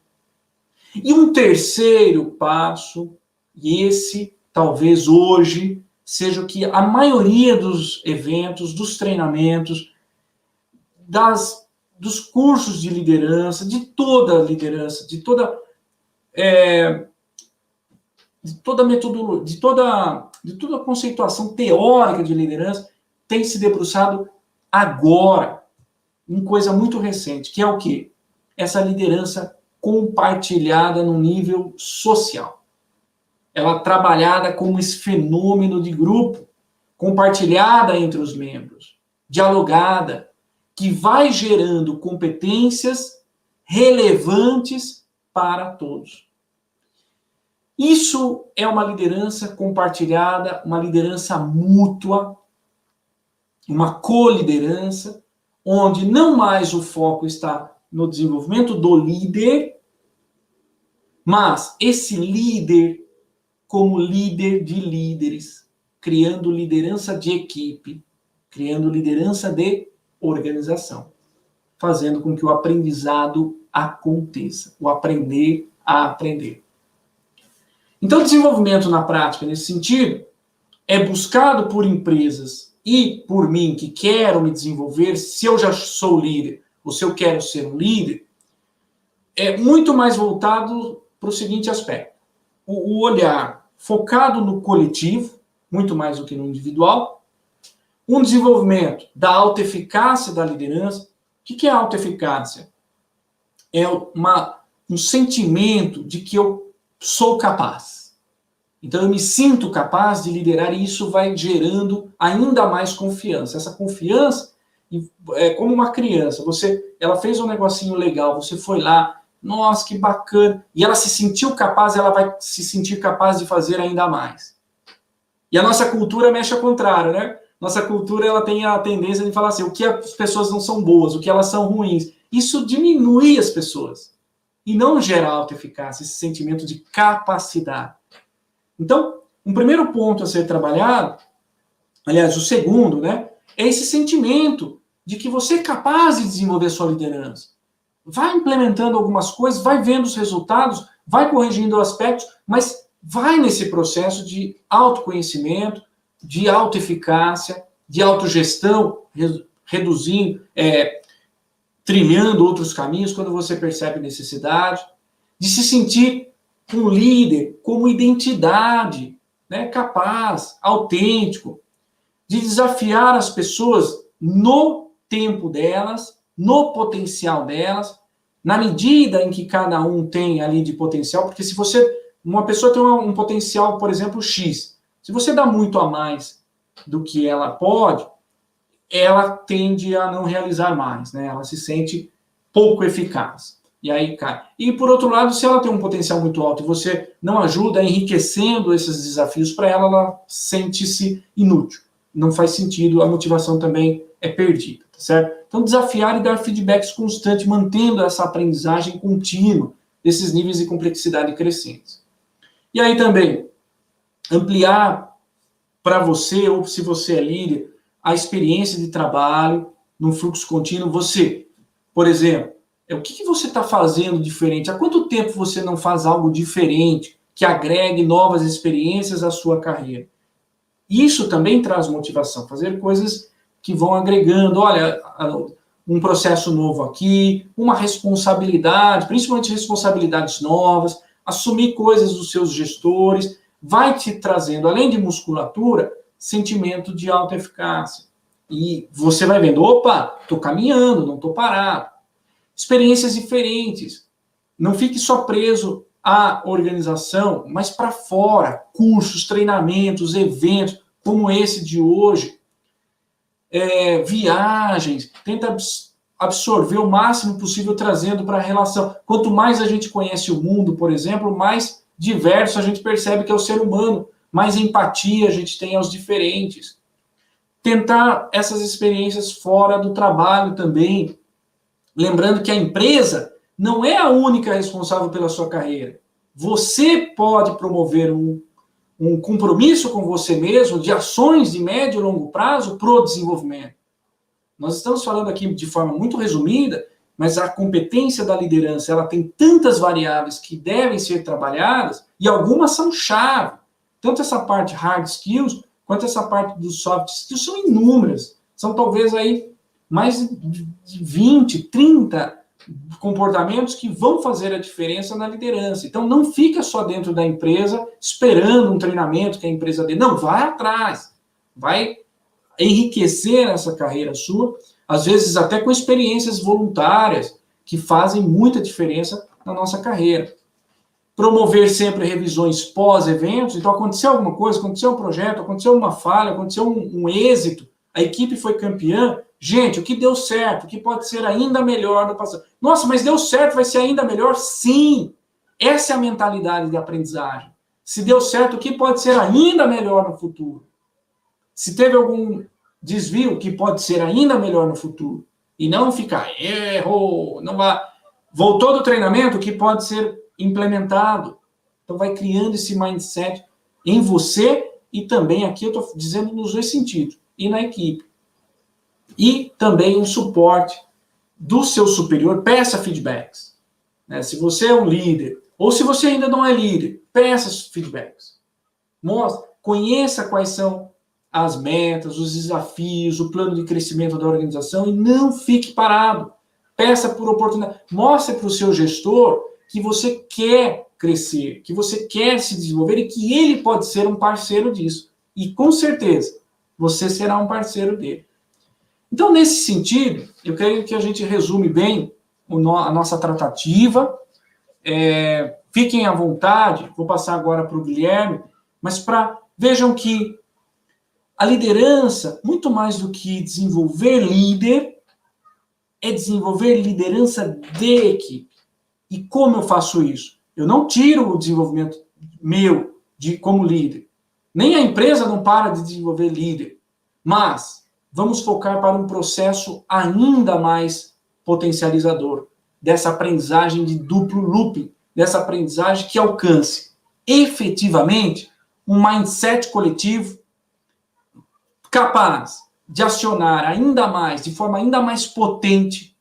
E um terceiro passo, e esse, talvez hoje, seja o que a maioria dos eventos, dos treinamentos, dos cursos de liderança, de toda a liderança, de toda metodologia, de toda a conceituação teórica de liderança, tem se debruçado agora, em coisa muito recente, que é o quê? Essa liderança compartilhada no nível social. Ela trabalhada como esse fenômeno de grupo, compartilhada entre os membros, dialogada, que vai gerando competências relevantes para todos. Isso é uma liderança compartilhada, uma liderança mútua, uma coliderança, onde não mais o foco está no desenvolvimento do líder, mas esse líder como líder de líderes, criando liderança de equipe, criando liderança de organização, fazendo com que o aprendizado aconteça, o aprender a aprender. Então, o desenvolvimento na prática, nesse sentido, é buscado por empresas e por mim, que quero me desenvolver, se eu já sou líder, ou se eu quero ser um líder, é muito mais voltado para o seguinte aspecto. O olhar focado no coletivo, muito mais do que no individual, um desenvolvimento da autoeficácia da liderança. O que é autoeficácia? É um sentimento de que eu sou capaz. Então, eu me sinto capaz de liderar e isso vai gerando ainda mais confiança. Essa confiança é como uma criança. Ela fez um negocinho legal, você foi lá, nossa, que bacana. E ela se sentiu capaz, ela vai se sentir capaz de fazer ainda mais. E a nossa cultura mexe ao contrário, né? Nossa cultura ela tem a tendência de falar assim, o que as pessoas não são boas, o que elas são ruins. Isso diminui as pessoas e não gera autoeficácia, esse sentimento de capacidade. Então, um primeiro ponto a ser trabalhado, aliás, o segundo, né, é esse sentimento de que você é capaz de desenvolver sua liderança. Vai implementando algumas coisas, vai vendo os resultados, vai corrigindo aspectos, mas vai nesse processo de autoconhecimento, de autoeficácia, de autogestão, reduzindo, trilhando outros caminhos quando você percebe necessidade, de se sentir um líder como identidade, né, capaz, autêntico, de desafiar as pessoas no tempo delas, no potencial delas, na medida em que cada um tem ali de potencial, porque se uma pessoa tem um potencial, por exemplo, X, se você dá muito a mais do que ela pode, ela tende a não realizar mais, né? Ela se sente pouco eficaz. E aí cai. E, por outro lado, se ela tem um potencial muito alto e você não ajuda enriquecendo esses desafios para ela, ela sente-se inútil. Não faz sentido, a motivação também é perdida, tá certo? Então, desafiar e dar feedbacks constantes, mantendo essa aprendizagem contínua desses níveis de complexidade crescentes. E aí também, ampliar para você, ou se você é líder, a experiência de trabalho num fluxo contínuo. Você, por exemplo, o que você está fazendo diferente? Há quanto tempo você não faz algo diferente que agregue novas experiências à sua carreira? Isso também traz motivação, fazer coisas que vão agregando, olha, um processo novo aqui, uma responsabilidade, principalmente responsabilidades novas, assumir coisas dos seus gestores, vai te trazendo, além de musculatura, sentimento de autoeficácia. E você vai vendo, opa, estou caminhando, não estou parado. Experiências diferentes. Não fique só preso à organização, mas para fora, cursos, treinamentos, eventos, como esse de hoje, viagens, tenta absorver o máximo possível trazendo para a relação. Quanto mais a gente conhece o mundo, por exemplo, mais diverso a gente percebe que é o ser humano, mais empatia a gente tem aos diferentes. Tentar essas experiências fora do trabalho também, lembrando que a empresa não é a única responsável pela sua carreira. Você pode promover um compromisso com você mesmo de ações de médio e longo prazo para o desenvolvimento. Nós estamos falando aqui de forma muito resumida, mas a competência da liderança ela tem tantas variáveis que devem ser trabalhadas e algumas são chave. Tanto essa parte hard skills quanto essa parte dos soft skills são inúmeras. São talvez aí mais de 20, 30 comportamentos que vão fazer a diferença na liderança. Então, não fica só dentro da empresa esperando um treinamento que a empresa dê. Não, vai atrás. Vai enriquecer essa carreira sua, às vezes até com experiências voluntárias que fazem muita diferença na nossa carreira. Promover sempre revisões pós-eventos. Então, aconteceu alguma coisa, aconteceu um projeto, aconteceu uma falha, aconteceu um êxito, a equipe foi campeã. Gente, o que deu certo, o que pode ser ainda melhor no passado. Nossa, mas deu certo, vai ser ainda melhor? Sim! Essa é a mentalidade de aprendizagem. Se deu certo, o que pode ser ainda melhor no futuro? Se teve algum desvio, o que pode ser ainda melhor no futuro? E não ficar, errou, não vai. Voltou do treinamento, o que pode ser implementado? Então, vai criando esse mindset em você e também, aqui eu estou dizendo nos dois sentidos, e na equipe. E também um suporte do seu superior, peça feedbacks. Né? Se você é um líder, ou se você ainda não é líder, peça feedbacks. Mostre, conheça quais são as metas, os desafios, o plano de crescimento da organização e não fique parado. Peça por oportunidade. Mostre para o seu gestor que você quer crescer, que você quer se desenvolver e que ele pode ser um parceiro disso. E com certeza, você será um parceiro dele. Então, nesse sentido, eu quero que a gente resume bem a nossa tratativa. Fiquem à vontade, vou passar agora para o Guilherme, mas vejam que a liderança, muito mais do que desenvolver líder, é desenvolver liderança de equipe. E como eu faço isso? Eu não tiro o desenvolvimento meu como líder. Nem a empresa não para de desenvolver líder. Mas vamos focar para um processo ainda mais potencializador, dessa aprendizagem de duplo looping, dessa aprendizagem que alcance efetivamente um mindset coletivo capaz de acionar ainda mais, de forma ainda mais potente,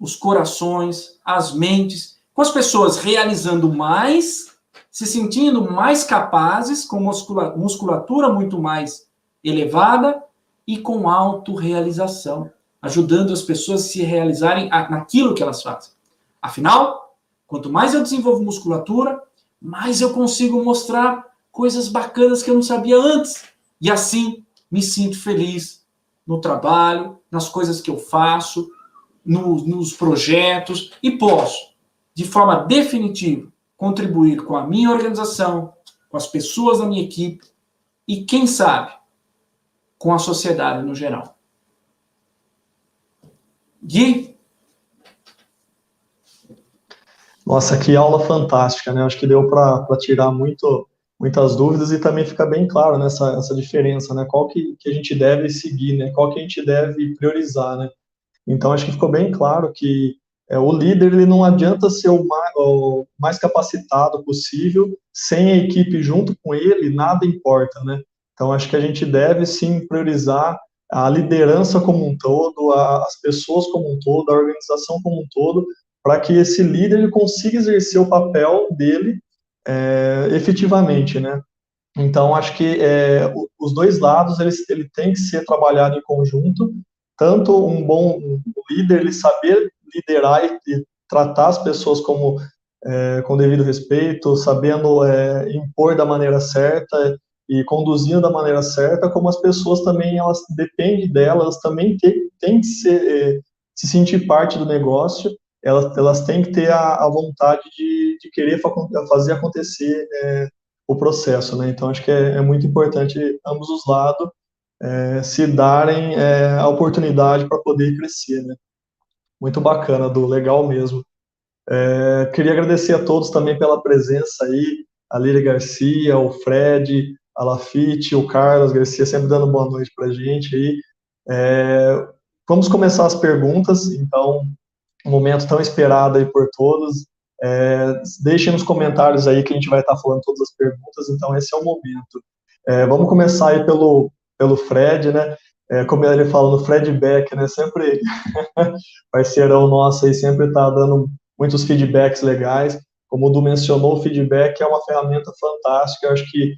os corações, as mentes, com as pessoas realizando mais, se sentindo mais capazes, com musculatura muito mais elevada e com autorrealização, ajudando as pessoas a se realizarem naquilo que elas fazem. Afinal, quanto mais eu desenvolvo musculatura, mais eu consigo mostrar coisas bacanas que eu não sabia antes. E assim, me sinto feliz no trabalho, nas coisas que eu faço, nos projetos, e posso, de forma definitiva, contribuir com a minha organização, com as pessoas da minha equipe e, quem sabe, com a sociedade no geral. Gui? Nossa, que aula fantástica, né? Acho que deu para tirar muitas dúvidas e também fica bem claro, né, essa diferença, né? Qual que a gente deve seguir, né? Qual que a gente deve priorizar, né? Então, acho que ficou bem claro que o líder ele não adianta ser o mais capacitado possível, sem a equipe junto com ele, nada importa, né? Então, acho que a gente deve, sim, priorizar a liderança como um todo, as pessoas como um todo, a organização como um todo, para que esse líder ele consiga exercer o papel dele efetivamente, né? Então, acho que os dois lados ele tem que ser trabalhado em conjunto, tanto um bom líder, ele saber liderar e tratar as pessoas com devido respeito, sabendo impor da maneira certa e conduzindo da maneira certa, como as pessoas também, elas dependem delas, também têm que se sentir parte do negócio, elas têm que ter a vontade de querer fazer acontecer o processo, né? Então, acho que é muito importante ambos os lados se darem a oportunidade para poder crescer, né? Muito bacana, Du, legal mesmo. Queria agradecer a todos também pela presença aí, a Lília Garcia, o Fred, a Lafite, o Carlos Garcia, sempre dando boa noite para a gente aí. Vamos começar as perguntas, então, um momento tão esperado aí por todos. Deixem nos comentários aí que a gente vai estar falando todas as perguntas, então esse é o momento. Vamos começar aí pelo Fred, né? Como ele fala, no Fred Beck, né? Sempre parceirão nosso aí, sempre está dando muitos feedbacks legais. Como o Du mencionou, o feedback é uma ferramenta fantástica, eu acho que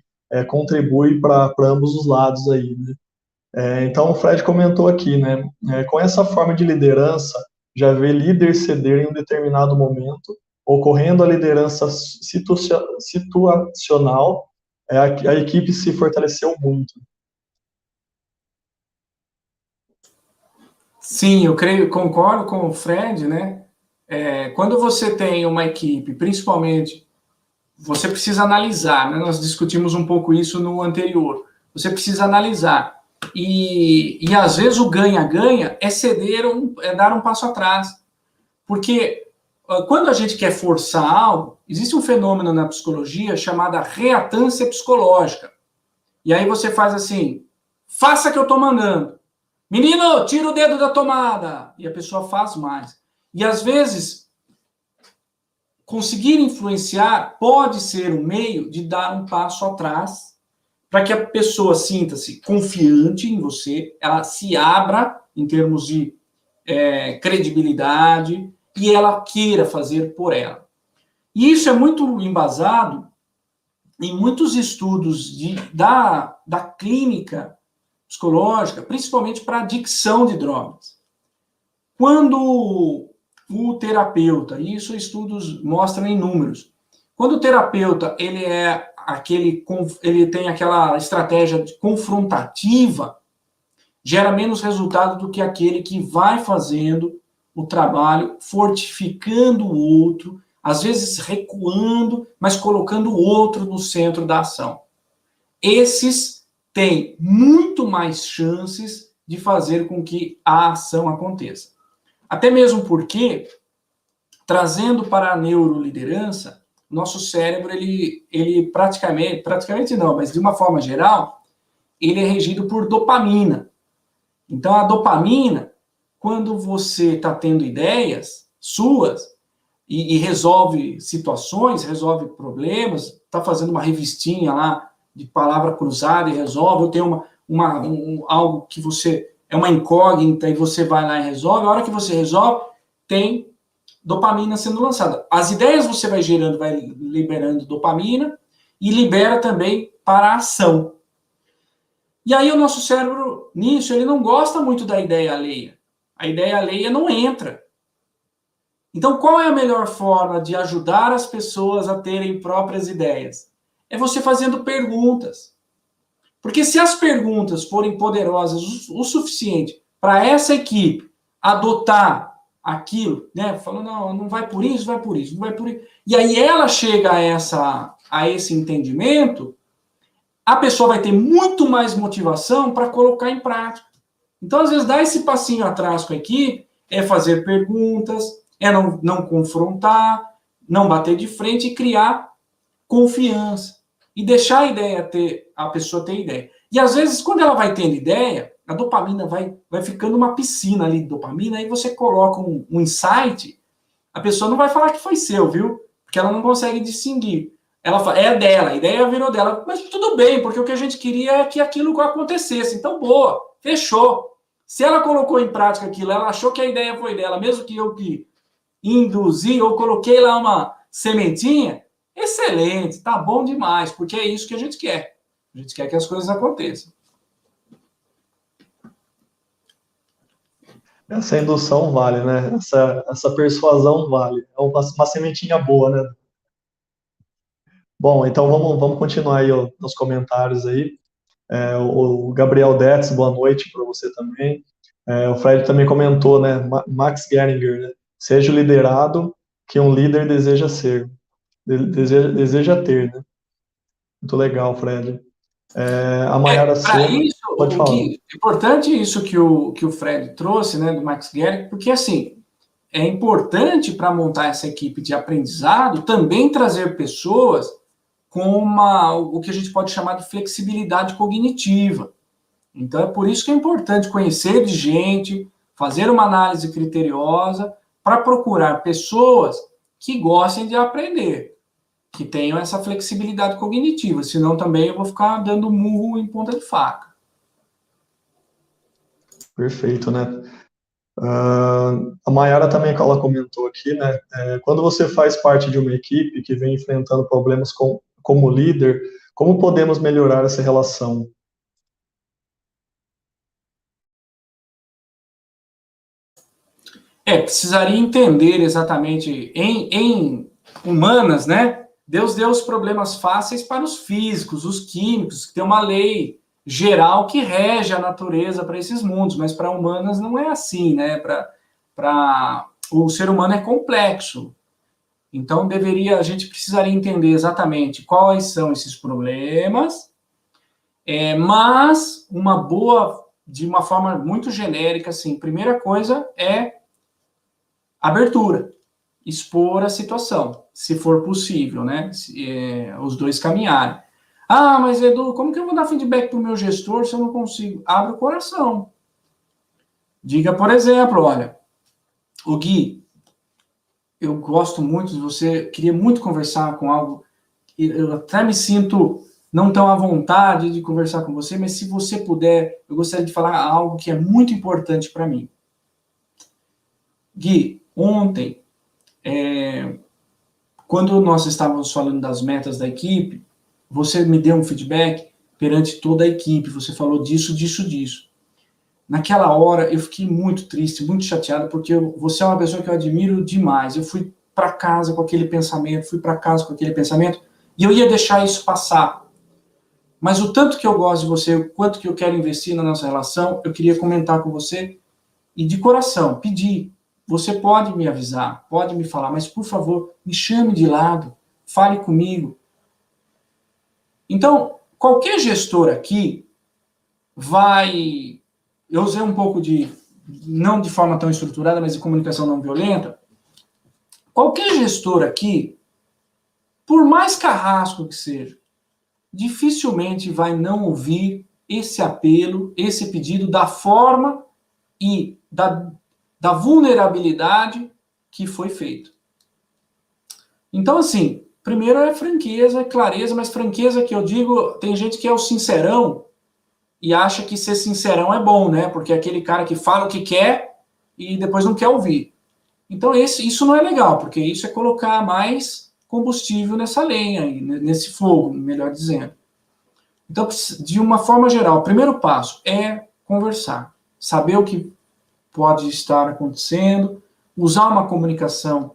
contribui para ambos os lados aí, né? Então, o Fred comentou aqui, né? Com essa forma de liderança, já vê líder ceder em um determinado momento, ocorrendo a liderança situacional, a equipe se fortaleceu muito. Sim, concordo com o Fred, né? Quando você tem uma equipe, principalmente, você precisa analisar, né? Nós discutimos um pouco isso no anterior. Você precisa analisar. E às vezes o ganha-ganha é ceder, é dar um passo atrás. Porque quando a gente quer forçar algo, existe um fenômeno na psicologia chamado reatância psicológica. E aí você faz assim, faça o que eu estou mandando. Menino, tira o dedo da tomada. E a pessoa faz mais. E às vezes, conseguir influenciar pode ser um meio de dar um passo atrás para que a pessoa sinta-se confiante em você, ela se abra em termos de credibilidade e ela queira fazer por ela. E isso é muito embasado em muitos estudos da clínica psicológica, principalmente para adicção de drogas. Quando o terapeuta, e isso estudos mostram em números, quando o terapeuta ele tem aquela estratégia confrontativa, gera menos resultado do que aquele que vai fazendo o trabalho, fortificando o outro, às vezes recuando, mas colocando o outro no centro da ação. Esses têm muito mais chances de fazer com que a ação aconteça. Até mesmo porque, trazendo para a neuroliderança, nosso cérebro, ele praticamente não, mas de uma forma geral, ele é regido por dopamina. Então, a dopamina, quando você está tendo ideias suas e resolve situações, resolve problemas, está fazendo uma revistinha lá de palavra cruzada e resolve, ou tem algo que você é uma incógnita e você vai lá e resolve, a hora que você resolve, tem dopamina sendo lançada. As ideias você vai gerando, vai liberando dopamina e libera também para a ação. E aí o nosso cérebro, nisso, ele não gosta muito da ideia alheia. A ideia alheia não entra. Então, qual é a melhor forma de ajudar as pessoas a terem próprias ideias? É você fazendo perguntas. Porque se as perguntas forem poderosas o suficiente para essa equipe adotar aquilo, né? Falando, não vai por isso, vai por isso, não vai por isso. E aí ela chega a esse entendimento, a pessoa vai ter muito mais motivação para colocar em prática. Então, às vezes, dar esse passinho atrás com a equipe é fazer perguntas, é não confrontar, não bater de frente e criar confiança. E deixar a pessoa ter ideia. E, às vezes, quando ela vai tendo ideia, a dopamina vai ficando uma piscina ali de dopamina, aí você coloca um insight, a pessoa não vai falar que foi seu, viu? Porque ela não consegue distinguir. Ela fala, é dela, a ideia virou dela. Mas tudo bem, porque o que a gente queria é que aquilo acontecesse. Então, boa, fechou. Se ela colocou em prática aquilo, ela achou que a ideia foi dela, mesmo que eu que induzi ou coloquei lá uma sementinha, excelente, tá bom demais, porque é isso que a gente quer. A gente quer que as coisas aconteçam. Essa indução vale, né? Essa persuasão vale. É uma sementinha boa, né? Bom, então vamos continuar aí ó, nos comentários aí. O Gabriel Detz, boa noite para você também. O Fred também comentou, né? Max Geringer, né? Seja o liderado que um líder deseja ser, deseja ter, né? Muito legal, Fred. A Mayara Para Souza, isso, pode o falar. Gui, é importante isso que o Fred trouxe, né, do Max Gehrig, porque assim, é importante para montar essa equipe de aprendizado também trazer pessoas com o que a gente pode chamar de flexibilidade cognitiva. Então é por isso que é importante conhecer de gente, fazer uma análise criteriosa para procurar pessoas que gostem de aprender, que tenham essa flexibilidade cognitiva, senão também eu vou ficar dando murro em ponta de faca. Perfeito, né? A Mayara também ela comentou aqui, né? Quando você faz parte de uma equipe que vem enfrentando problemas como líder, como podemos melhorar essa relação? Precisaria entender exatamente em humanas, né? Deus deu os problemas fáceis para os físicos, os químicos, que tem uma lei geral que rege a natureza para esses mundos, mas para humanas não é assim, né? O ser humano é complexo. Então a gente precisaria entender exatamente quais são esses problemas, mas de uma forma muito genérica, assim, primeira coisa é abertura, expor a situação, se for possível, né? Os dois caminharem. Ah, mas Edu, como que eu vou dar feedback para o meu gestor se eu não consigo? Abre o coração. Diga, por exemplo, olha, o Gui, eu gosto muito de você, queria muito conversar com algo, eu até me sinto não tão à vontade de conversar com você, mas se você puder, eu gostaria de falar algo que é muito importante para mim. Gui, ontem, quando nós estávamos falando das metas da equipe, você me deu um feedback perante toda a equipe, você falou disso, disso, disso. Naquela hora, eu fiquei muito triste, muito chateado, porque você é uma pessoa que eu admiro demais. Eu fui para casa com aquele pensamento, e eu ia deixar isso passar. Mas o tanto que eu gosto de você, o quanto que eu quero investir na nossa relação, eu queria comentar com você e de coração, pedir. Você pode me avisar, pode me falar, mas por favor, me chame de lado, fale comigo. Então, qualquer gestor aqui vai... Eu usei um pouco não de forma tão estruturada, mas de comunicação não violenta. Qualquer gestor aqui, por mais carrasco que seja, dificilmente vai não ouvir esse apelo, esse pedido da forma e da vulnerabilidade que foi feito. Então, assim, primeiro é franqueza, é clareza, mas franqueza que eu digo, tem gente que é o sincerão e acha que ser sincerão é bom, né? Porque é aquele cara que fala o que quer e depois não quer ouvir. Então, isso não é legal, porque isso é colocar mais combustível nessa lenha, nesse fogo, melhor dizendo. Então, de uma forma geral, o primeiro passo é conversar, saber o que pode estar acontecendo, usar uma comunicação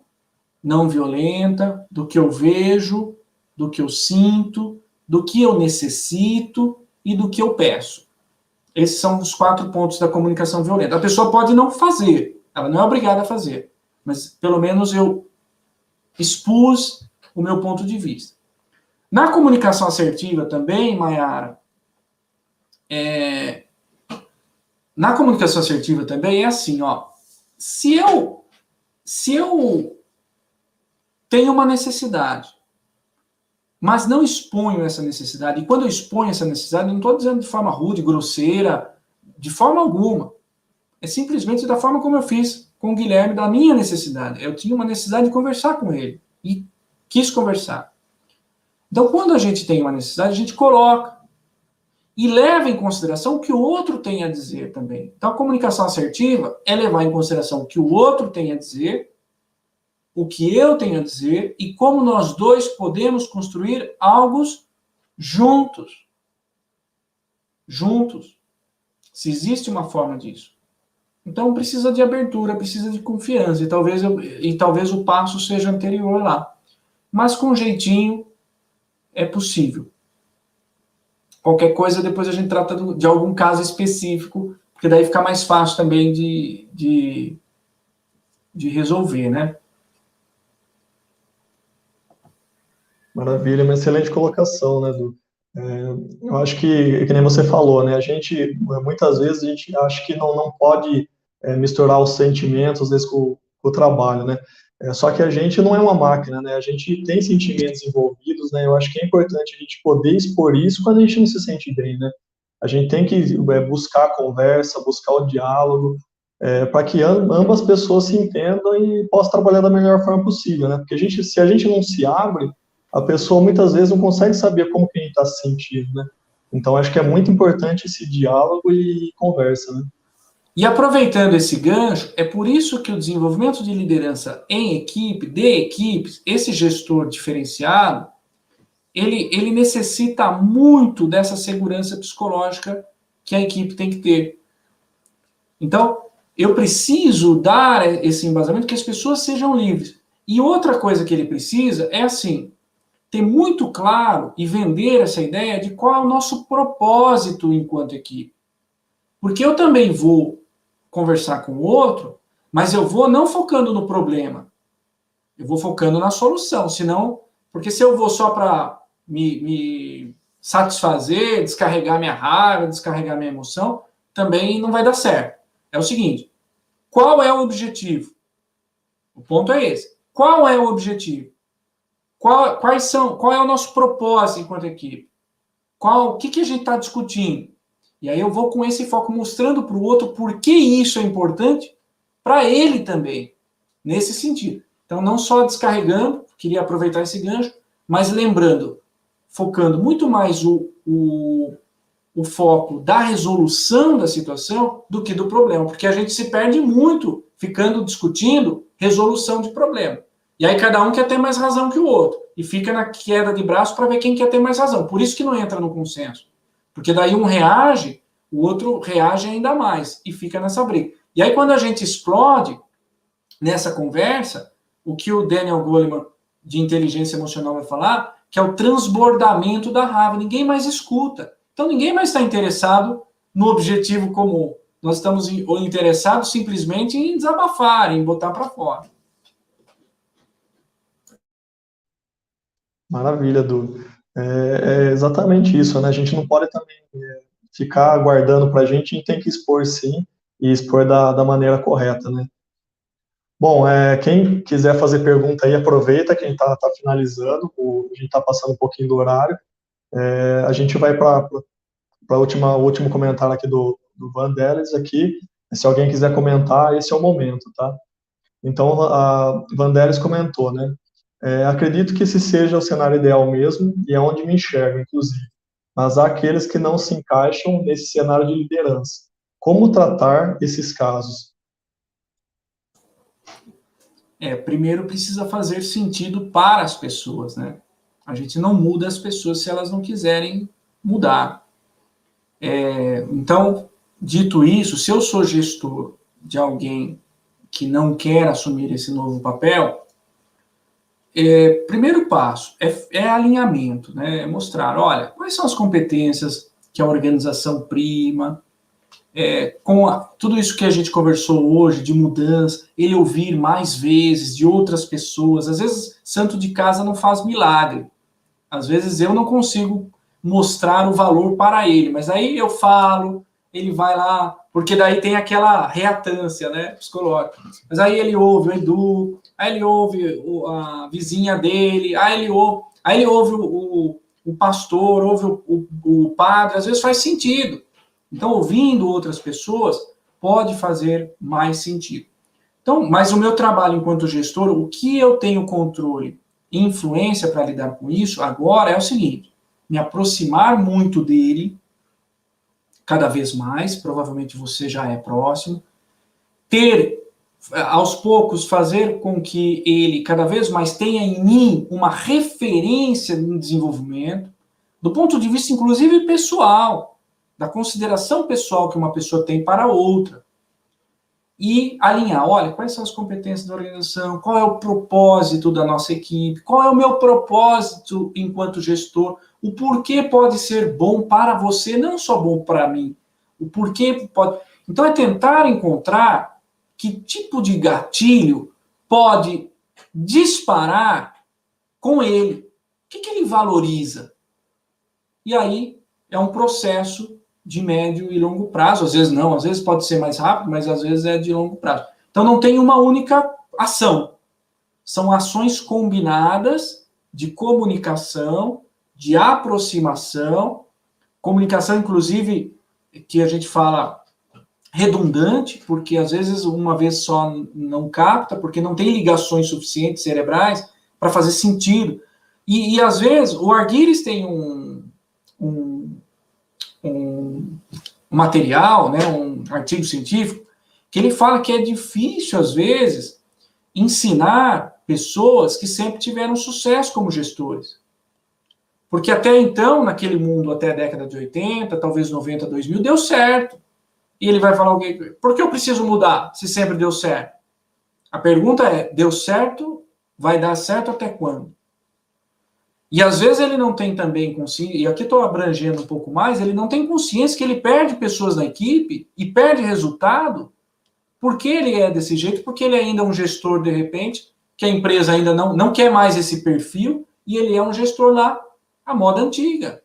não violenta, do que eu vejo, do que eu sinto, do que eu necessito e do que eu peço. Esses são os 4 pontos da comunicação violenta. A pessoa pode não fazer, ela não é obrigada a fazer, mas pelo menos eu expus o meu ponto de vista. Na comunicação assertiva também, Mayara, na comunicação assertiva também é assim, ó, se eu tenho uma necessidade, mas não exponho essa necessidade, e quando eu exponho essa necessidade, não estou dizendo de forma rude, grosseira, de forma alguma, é simplesmente da forma como eu fiz com o Guilherme, da minha necessidade. Eu tinha uma necessidade de conversar com ele, e quis conversar. Então, quando a gente tem uma necessidade, a gente coloca e leva em consideração o que o outro tem a dizer também. Então, a comunicação assertiva é levar em consideração o que o outro tem a dizer, o que eu tenho a dizer e como nós dois podemos construir algo juntos. Juntos. Se existe uma forma disso. Então, precisa de abertura, precisa de confiança, e talvez o passo seja anterior lá. Mas com jeitinho é possível. Qualquer coisa, depois a gente trata de algum caso específico, porque daí fica mais fácil também de resolver, né? Maravilha, uma excelente colocação, né, Du? Eu acho que nem você falou, né, a gente, muitas vezes, a gente acha que não pode misturar os sentimentos desse com o trabalho, né, só que a gente não é uma máquina, né, a gente tem sentimentos envolvidos, né, eu acho que é importante a gente poder expor isso quando a gente não se sente bem, né, a gente tem que buscar a conversa, buscar o diálogo, para que ambas pessoas se entendam e possam trabalhar da melhor forma possível, né, porque se a gente não se abre, a pessoa muitas vezes não consegue saber como que a gente está se sentindo, né? Então, acho que é muito importante esse diálogo e conversa, né? E aproveitando esse gancho, é por isso que o desenvolvimento de liderança em equipe, de equipes, esse gestor diferenciado, ele necessita muito dessa segurança psicológica que a equipe tem que ter. Então, eu preciso dar esse embasamento que as pessoas sejam livres. E outra coisa que ele precisa é assim, ter muito claro e vender essa ideia de qual é o nosso propósito enquanto equipe. Porque eu também vou conversar com o outro, mas eu vou não focando no problema, eu vou focando na solução, senão, porque se eu vou só para me satisfazer, descarregar minha raiva, descarregar minha emoção, também não vai dar certo. É o seguinte, qual é o objetivo? O ponto é esse. Qual é o objetivo? Qual é o nosso propósito enquanto equipe? O que a gente está discutindo? E aí eu vou com esse foco mostrando para o outro por que isso é importante para ele também, nesse sentido. Então, não só descarregando, queria aproveitar esse gancho, mas lembrando, focando muito mais o foco da resolução da situação do que do problema, porque a gente se perde muito ficando discutindo resolução de problema. E aí cada um quer ter mais razão que o outro. E fica na queda de braço para ver quem quer ter mais razão. Por isso que não entra no consenso. Porque daí um reage, o outro reage ainda mais. E fica nessa briga. E aí quando a gente explode nessa conversa, o que o Daniel Goleman, de inteligência emocional, vai falar, que é o transbordamento da raiva. Ninguém mais escuta. Então ninguém mais está interessado no objetivo comum. Nós estamos interessados simplesmente em desabafar, em botar para fora. Maravilha, Du. É exatamente isso, né? A gente não pode também ficar guardando para a gente tem que expor sim, e expor da maneira correta, né? Bom, quem quiser fazer pergunta aí, aproveita que a gente está finalizando, a gente está passando um pouquinho do horário. A gente vai para para o último comentário aqui do Vandelis aqui, se alguém quiser comentar, esse é o momento, tá? Então, a Vandelis comentou, né? Acredito que esse seja o cenário ideal mesmo, e é onde me enxergo, inclusive. Mas há aqueles que não se encaixam nesse cenário de liderança. Como tratar esses casos? Primeiro precisa fazer sentido para as pessoas, né? A gente não muda as pessoas se elas não quiserem mudar. Então, dito isso, se eu sou gestor de alguém que não quer assumir esse novo papel, primeiro passo é alinhamento, né? É mostrar, olha, quais são as competências que a organização prima, tudo isso que a gente conversou hoje, de mudança, ele ouvir mais vezes de outras pessoas. Às vezes, santo de casa não faz milagre. Às vezes, eu não consigo mostrar o valor para ele, mas aí eu falo, ele vai lá, porque daí tem aquela reatância, né, psicológica. Mas aí ele ouve o Edu, aí ele ouve a vizinha dele, aí ele ouve o pastor, ouve o padre, às vezes faz sentido. Então, ouvindo outras pessoas pode fazer mais sentido. Então, mas o meu trabalho enquanto gestor, o que eu tenho controle e influência para lidar com isso agora é o seguinte: me aproximar muito dele, cada vez mais, provavelmente você já é próximo, aos poucos, fazer com que ele cada vez mais tenha em mim uma referência no desenvolvimento, do ponto de vista, inclusive, pessoal, da consideração pessoal que uma pessoa tem para outra. E alinhar, olha, quais são as competências da organização, qual é o propósito da nossa equipe, qual é o meu propósito enquanto gestor, o porquê pode ser bom para você, não só bom para mim, o porquê pode... Então, é tentar encontrar que tipo de gatilho pode disparar com ele, o que ele valoriza. E aí, é um processo de médio e longo prazo, às vezes não, às vezes pode ser mais rápido, mas às vezes é de longo prazo. Então não tem uma única ação, são ações combinadas de comunicação, de aproximação, comunicação inclusive que a gente fala redundante, porque às vezes uma vez só não capta, porque não tem ligações suficientes cerebrais para fazer sentido. E às vezes o Argyris tem um material, né, um artigo científico, que ele fala que é difícil, às vezes, ensinar pessoas que sempre tiveram sucesso como gestores. Porque até então, naquele mundo, até a década de 80, talvez 90, 2000, deu certo. E ele vai falar, por que eu preciso mudar se sempre deu certo? A pergunta é, deu certo, vai dar certo até quando? E às vezes ele não tem também consciência, e aqui estou abrangendo um pouco mais, ele não tem consciência que ele perde pessoas na equipe e perde resultado porque ele é desse jeito, porque ele ainda é um gestor, de repente, que a empresa ainda não quer mais esse perfil, e ele é um gestor lá, a moda antiga,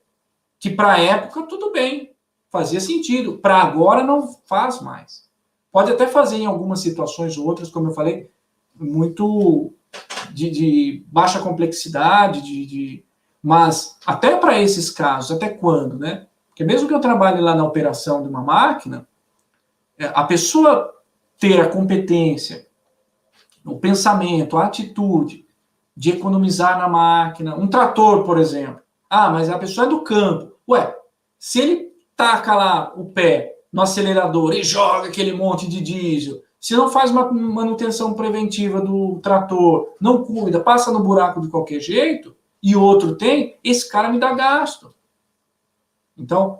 que para a época tudo bem, fazia sentido, para agora não faz mais. Pode até fazer em algumas situações ou outras, como eu falei, muito... De baixa complexidade, mas até para esses casos, até quando, né? Porque mesmo que eu trabalhe lá na operação de uma máquina, a pessoa ter a competência, o pensamento, a atitude de economizar na máquina, um trator, por exemplo. Ah, mas a pessoa é do campo. Ué, se ele taca lá o pé no acelerador e joga aquele monte de diesel, se não faz uma manutenção preventiva do trator, não cuida, passa no buraco de qualquer jeito, e o outro tem, esse cara me dá gasto. Então,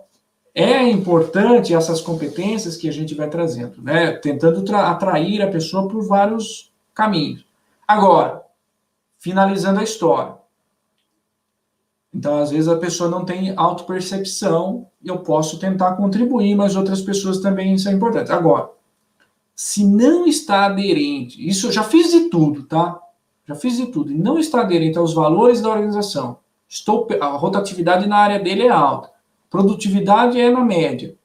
é importante essas competências que a gente vai trazendo, né? Tentando atrair a pessoa por vários caminhos. Agora, finalizando a história. Então, às vezes, a pessoa não tem autopercepção, eu posso tentar contribuir, mas outras pessoas também são importantes. Agora, se não está aderente, isso eu já fiz de tudo, tá? Já fiz de tudo, e não está aderente aos valores da organização, a rotatividade na área dele é alta, produtividade é na média,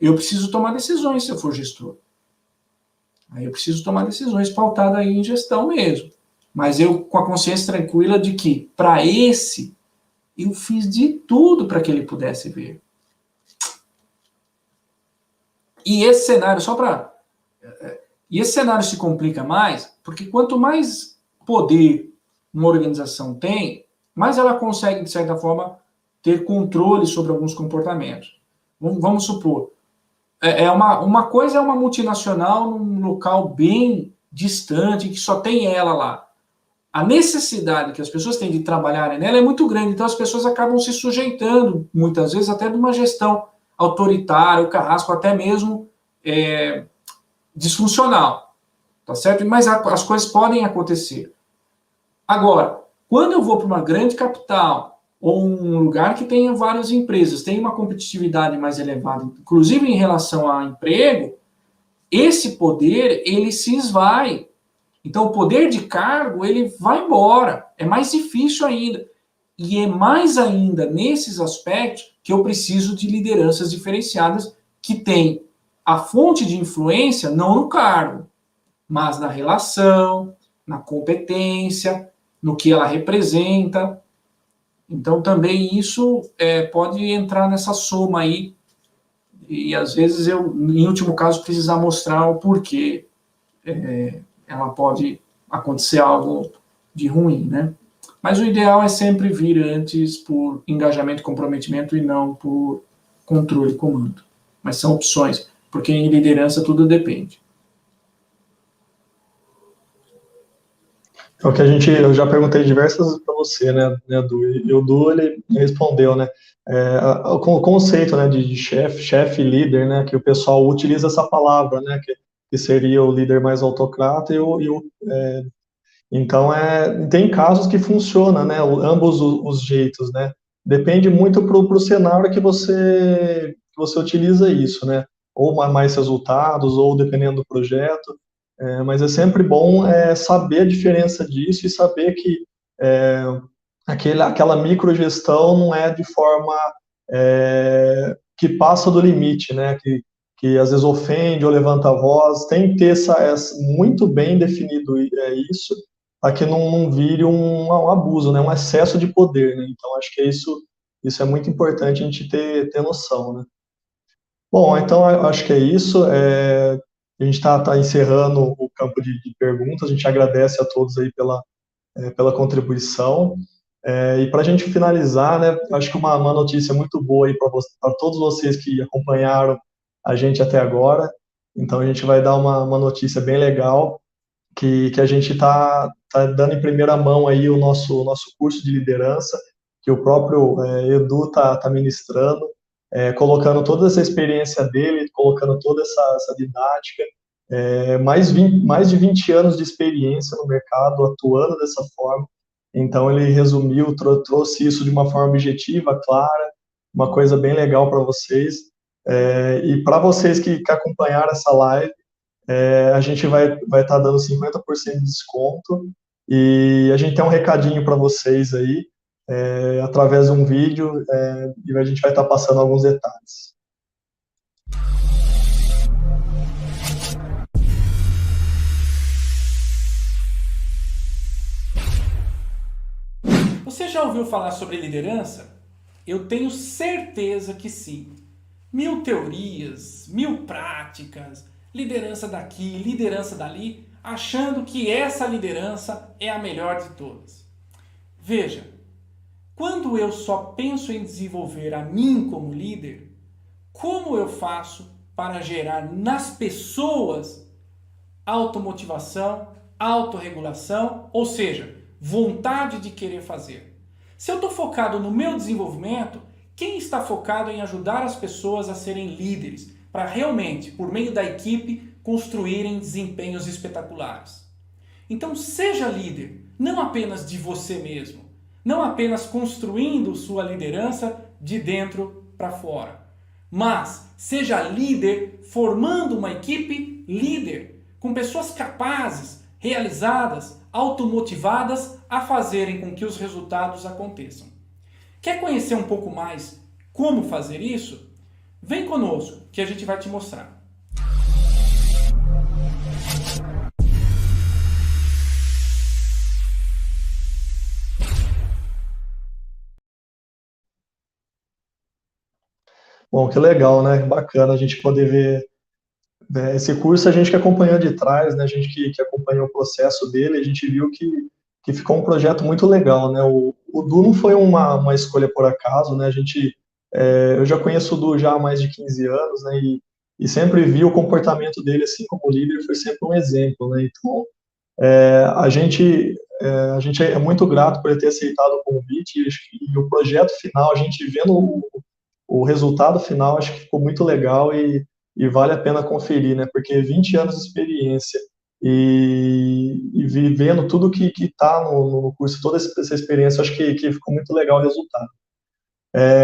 eu preciso tomar decisões se eu for gestor. Aí eu preciso tomar decisões pautadas aí em gestão mesmo. Mas eu com a consciência tranquila de que, para esse, eu fiz de tudo para que ele pudesse ver. E esse cenário, E esse cenário se complica mais, porque quanto mais poder uma organização tem, mais ela consegue, de certa forma, ter controle sobre alguns comportamentos. Vamos supor, uma coisa é uma multinacional num local bem distante, que só tem ela lá. A necessidade que as pessoas têm de trabalharem nela é muito grande, então as pessoas acabam se sujeitando, muitas vezes, até de uma gestão autoritária, o carrasco, até mesmo disfuncional, tá certo? Mas as coisas podem acontecer. Agora, quando eu vou para uma grande capital, ou um lugar que tenha várias empresas, tem uma competitividade mais elevada, inclusive em relação a emprego, esse poder, ele se esvai. Então, o poder de cargo, ele vai embora. É mais difícil ainda. E é mais ainda nesses aspectos que eu preciso de lideranças diferenciadas que têm a fonte de influência não no cargo, mas na relação, na competência, no que ela representa. Então, também isso pode entrar nessa soma aí. E, às vezes, eu, em último caso, precisar mostrar o porquê ela pode acontecer algo de ruim, né? Mas o ideal é sempre vir antes por engajamento e comprometimento e não por controle e comando. Mas são opções, porque em liderança tudo depende. É o que eu já perguntei diversas vezes para você, né, Du? E o Du, ele respondeu, né, o conceito, né, de chefe líder, né, que o pessoal utiliza essa palavra, né, que seria o líder mais autocrata então, tem casos que funciona, né, ambos os jeitos, né, depende muito pro cenário que você utiliza isso, né, ou mais resultados, ou dependendo do projeto, mas é sempre bom saber a diferença disso e saber que é, aquela microgestão não é de forma que passa do limite, né? Que às vezes ofende ou levanta a voz. Tem que ter muito bem definido isso, para que não vire um abuso, né? Um excesso de poder, né? Então, acho que isso é muito importante a gente ter noção, né? Bom, então eu acho que é isso. A gente está encerrando o campo de perguntas. A gente agradece a todos aí pela contribuição. E para a gente finalizar, né, acho que uma notícia muito boa aí para todos vocês que acompanharam a gente até agora. Então a gente vai dar uma notícia bem legal, que a gente tá dando em primeira mão aí o nosso curso de liderança, que o próprio Edu tá ministrando, colocando toda essa experiência dele, colocando toda essa didática, mais de 20 anos de experiência no mercado, atuando dessa forma. Então, ele resumiu, trouxe isso de uma forma objetiva, clara, uma coisa bem legal para vocês. E para vocês que acompanharam essa live, a gente vai estar dando 50% de desconto. E a gente tem um recadinho para vocês aí, através de um vídeo, e a gente vai estar passando alguns detalhes. Você já ouviu falar sobre liderança? Eu tenho certeza que sim. 1000 teorias, 1000 práticas, liderança daqui, liderança dali, achando que essa liderança é a melhor de todas. Veja, quando eu só penso em desenvolver a mim como líder, como eu faço para gerar nas pessoas automotivação, autorregulação, ou seja, vontade de querer fazer? Se eu estou focado no meu desenvolvimento, quem está focado em ajudar as pessoas a serem líderes, para realmente, por meio da equipe, construírem desempenhos espetaculares? Então seja líder, não apenas de você mesmo, não apenas construindo sua liderança de dentro para fora, mas seja líder formando uma equipe líder, com pessoas capazes, realizadas, automotivadas a fazerem com que os resultados aconteçam. Quer conhecer um pouco mais como fazer isso? Vem conosco que a gente vai te mostrar. Bom, que legal, né? Bacana a gente poder ver Esse curso a gente que acompanhou de trás, né, a gente que acompanhou o processo dele, a gente viu que ficou um projeto muito legal, né? O Du não foi uma escolha por acaso, né? Eu já conheço o Du já há mais de 15 anos, né? E sempre vi o comportamento dele, assim como líder, foi sempre um exemplo, né? Então, a gente é muito grato por ele ter aceitado o convite e o projeto final, a gente vendo o resultado final, acho que ficou muito legal e vale a pena conferir, né? Porque 20 anos de experiência e vivendo tudo que está no curso, toda essa experiência, acho que ficou muito legal o resultado.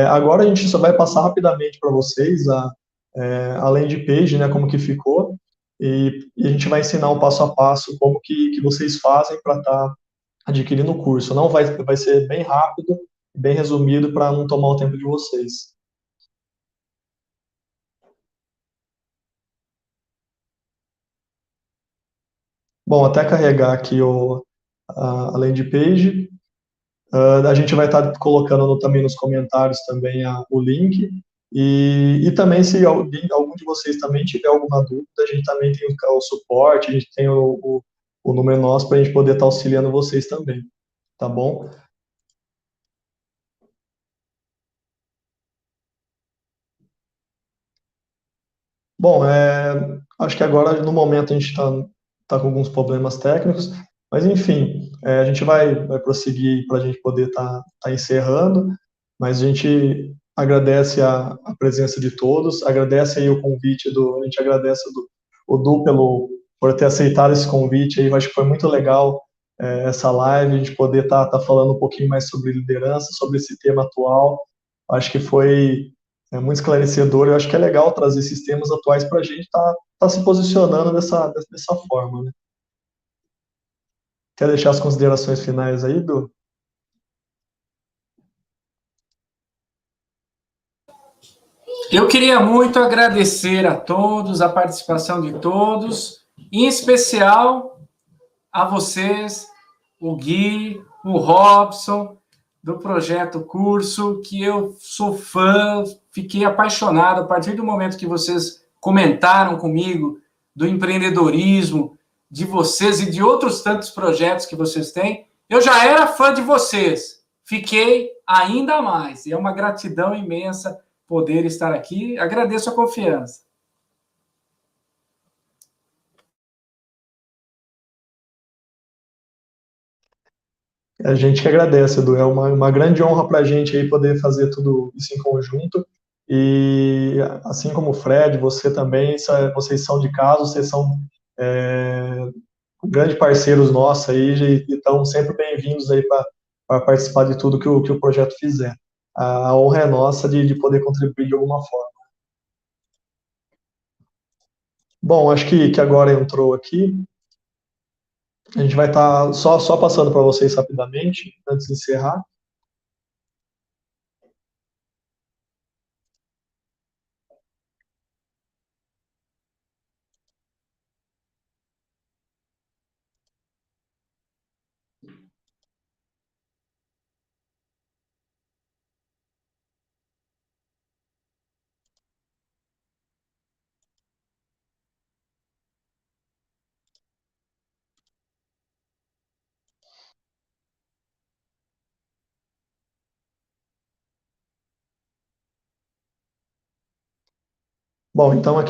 Agora a gente só vai passar rapidamente para vocês a landing page, né, como que ficou, e a gente vai ensinar um passo a passo como que vocês fazem para estar adquirindo o curso. Não vai ser bem rápido, bem resumido para não tomar o tempo de vocês. Bom, até carregar aqui a landing page, a gente vai estar colocando também nos comentários também o link. E também, se algum de vocês também tiver alguma dúvida, a gente também tem o suporte, a gente tem o número nosso para a gente poder estar auxiliando vocês também, tá bom? Bom, acho que agora, no momento, a gente tá com alguns problemas técnicos, mas enfim, a gente vai prosseguir para a gente poder tá encerrando, mas a gente agradece a presença de todos, agradece aí o convite a gente agradece o Du por ter aceitado esse convite aí, eu acho que foi muito legal essa live, a gente poder tá falando um pouquinho mais sobre liderança, sobre esse tema atual, acho que foi muito esclarecedor. Eu acho que é legal trazer esses temas atuais para a gente tá se posicionando dessa forma, né? Quer deixar as considerações finais aí, Du? Eu queria muito agradecer a todos, a participação de todos, em especial a vocês, o Gui, o Robson, do projeto Curso, que eu sou fã, fiquei apaixonado a partir do momento que vocês comentaram comigo do empreendedorismo, de vocês e de outros tantos projetos que vocês têm. Eu já era fã de vocês, fiquei ainda mais. E é uma gratidão imensa poder estar aqui. Agradeço a confiança. A gente que agradece, Edu. É uma grande honra para a gente aí poder fazer tudo isso em conjunto. E assim como o Fred, você também, vocês são de casa, vocês são é, grandes parceiros nossos aí e estão sempre bem-vindos aí para participar de tudo que o projeto fizer. A honra é nossa de poder contribuir de alguma forma. Bom, acho que agora entrou aqui. A gente vai estar só passando para vocês rapidamente, antes de encerrar. Bom, então a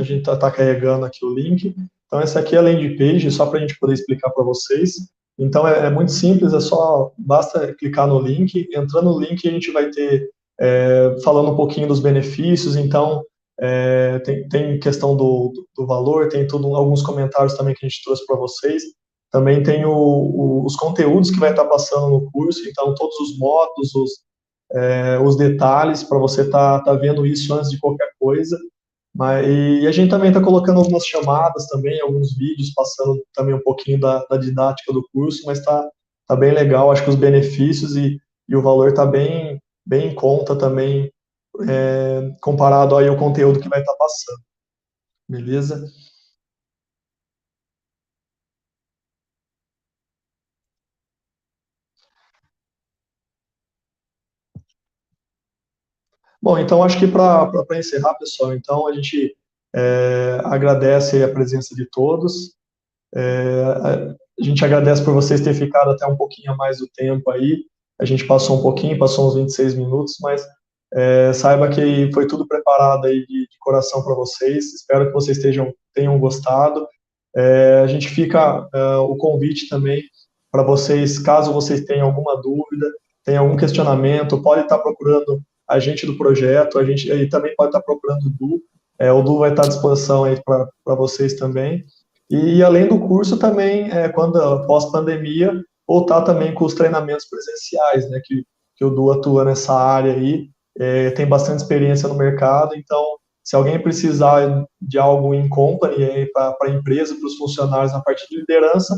gente tá carregando aqui o link. Então essa aqui é a landing page, só para a gente poder explicar para vocês. Então é muito simples, basta clicar no link, entrando no link a gente vai ter falando um pouquinho dos benefícios. Então tem questão do valor, tem alguns comentários também que a gente trouxe para vocês. Também tem os conteúdos que vai estar passando no curso, então todos os módulos, os detalhes para você tá vendo isso antes de qualquer coisa. E a gente também está colocando algumas chamadas também, alguns vídeos passando também um pouquinho da didática do curso, mas tá bem legal, acho que os benefícios e o valor está bem em conta também, comparado aí ao conteúdo que vai estar passando, beleza? Bom, então acho que para encerrar, pessoal, então a gente Agradece aí a presença de todos. A gente agradece por vocês terem ficado até um pouquinho a mais do tempo aí. A gente passou um pouquinho, passou uns 26 minutos, mas saiba que foi tudo preparado aí de coração para vocês. Espero que vocês tenham gostado. A gente fica o convite também para vocês, caso vocês tenham alguma dúvida, tenham algum questionamento, pode estar procurando a gente do projeto, a gente aí também pode estar procurando o Du. O Du vai estar à disposição aí para vocês também. E além do curso também, quando pós-pandemia, voltar também com os treinamentos presenciais, né, que o Du atua nessa área aí, tem bastante experiência no mercado, então se alguém precisar de algo em company para a empresa, para os funcionários na parte de liderança,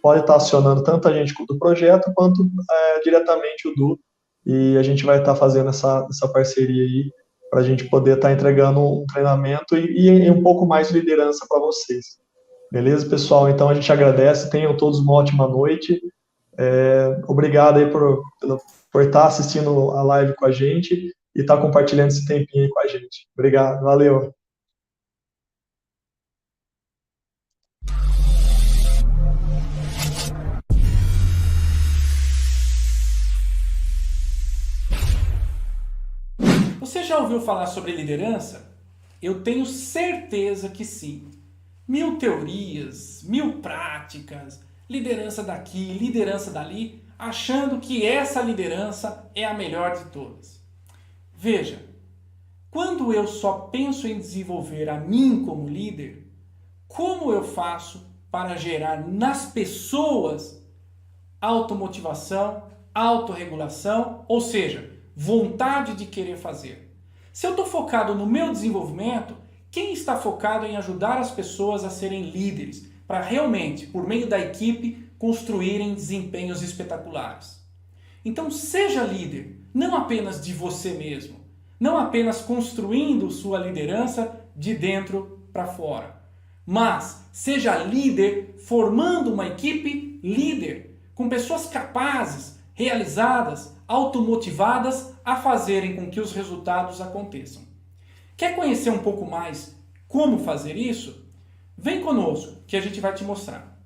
pode estar acionando tanto a gente do projeto quanto diretamente o Du, e a gente vai estar fazendo essa parceria aí para a gente poder estar entregando um treinamento e um pouco mais de liderança para vocês. Beleza, pessoal? Então a gente agradece, tenham todos uma ótima noite. Obrigado aí por estar assistindo a live com a gente e estar compartilhando esse tempinho aí com a gente. Obrigado, valeu. Você já ouviu falar sobre liderança? Eu tenho certeza que sim. 1000 teorias, 1000 práticas, liderança daqui, liderança dali, achando que essa liderança é a melhor de todas. Veja, quando eu só penso em desenvolver a mim como líder, como eu faço para gerar nas pessoas automotivação, autorregulação, ou seja, vontade de querer fazer? Se eu estou focado no meu desenvolvimento, quem está focado em ajudar as pessoas a serem líderes, para realmente, por meio da equipe, construírem desempenhos espetaculares? Então seja líder, não apenas de você mesmo, não apenas construindo sua liderança de dentro para fora, mas seja líder formando uma equipe líder, com pessoas capazes, realizadas, automotivadas a fazerem com que os resultados aconteçam. Quer conhecer um pouco mais como fazer isso? Vem conosco que a gente vai te mostrar.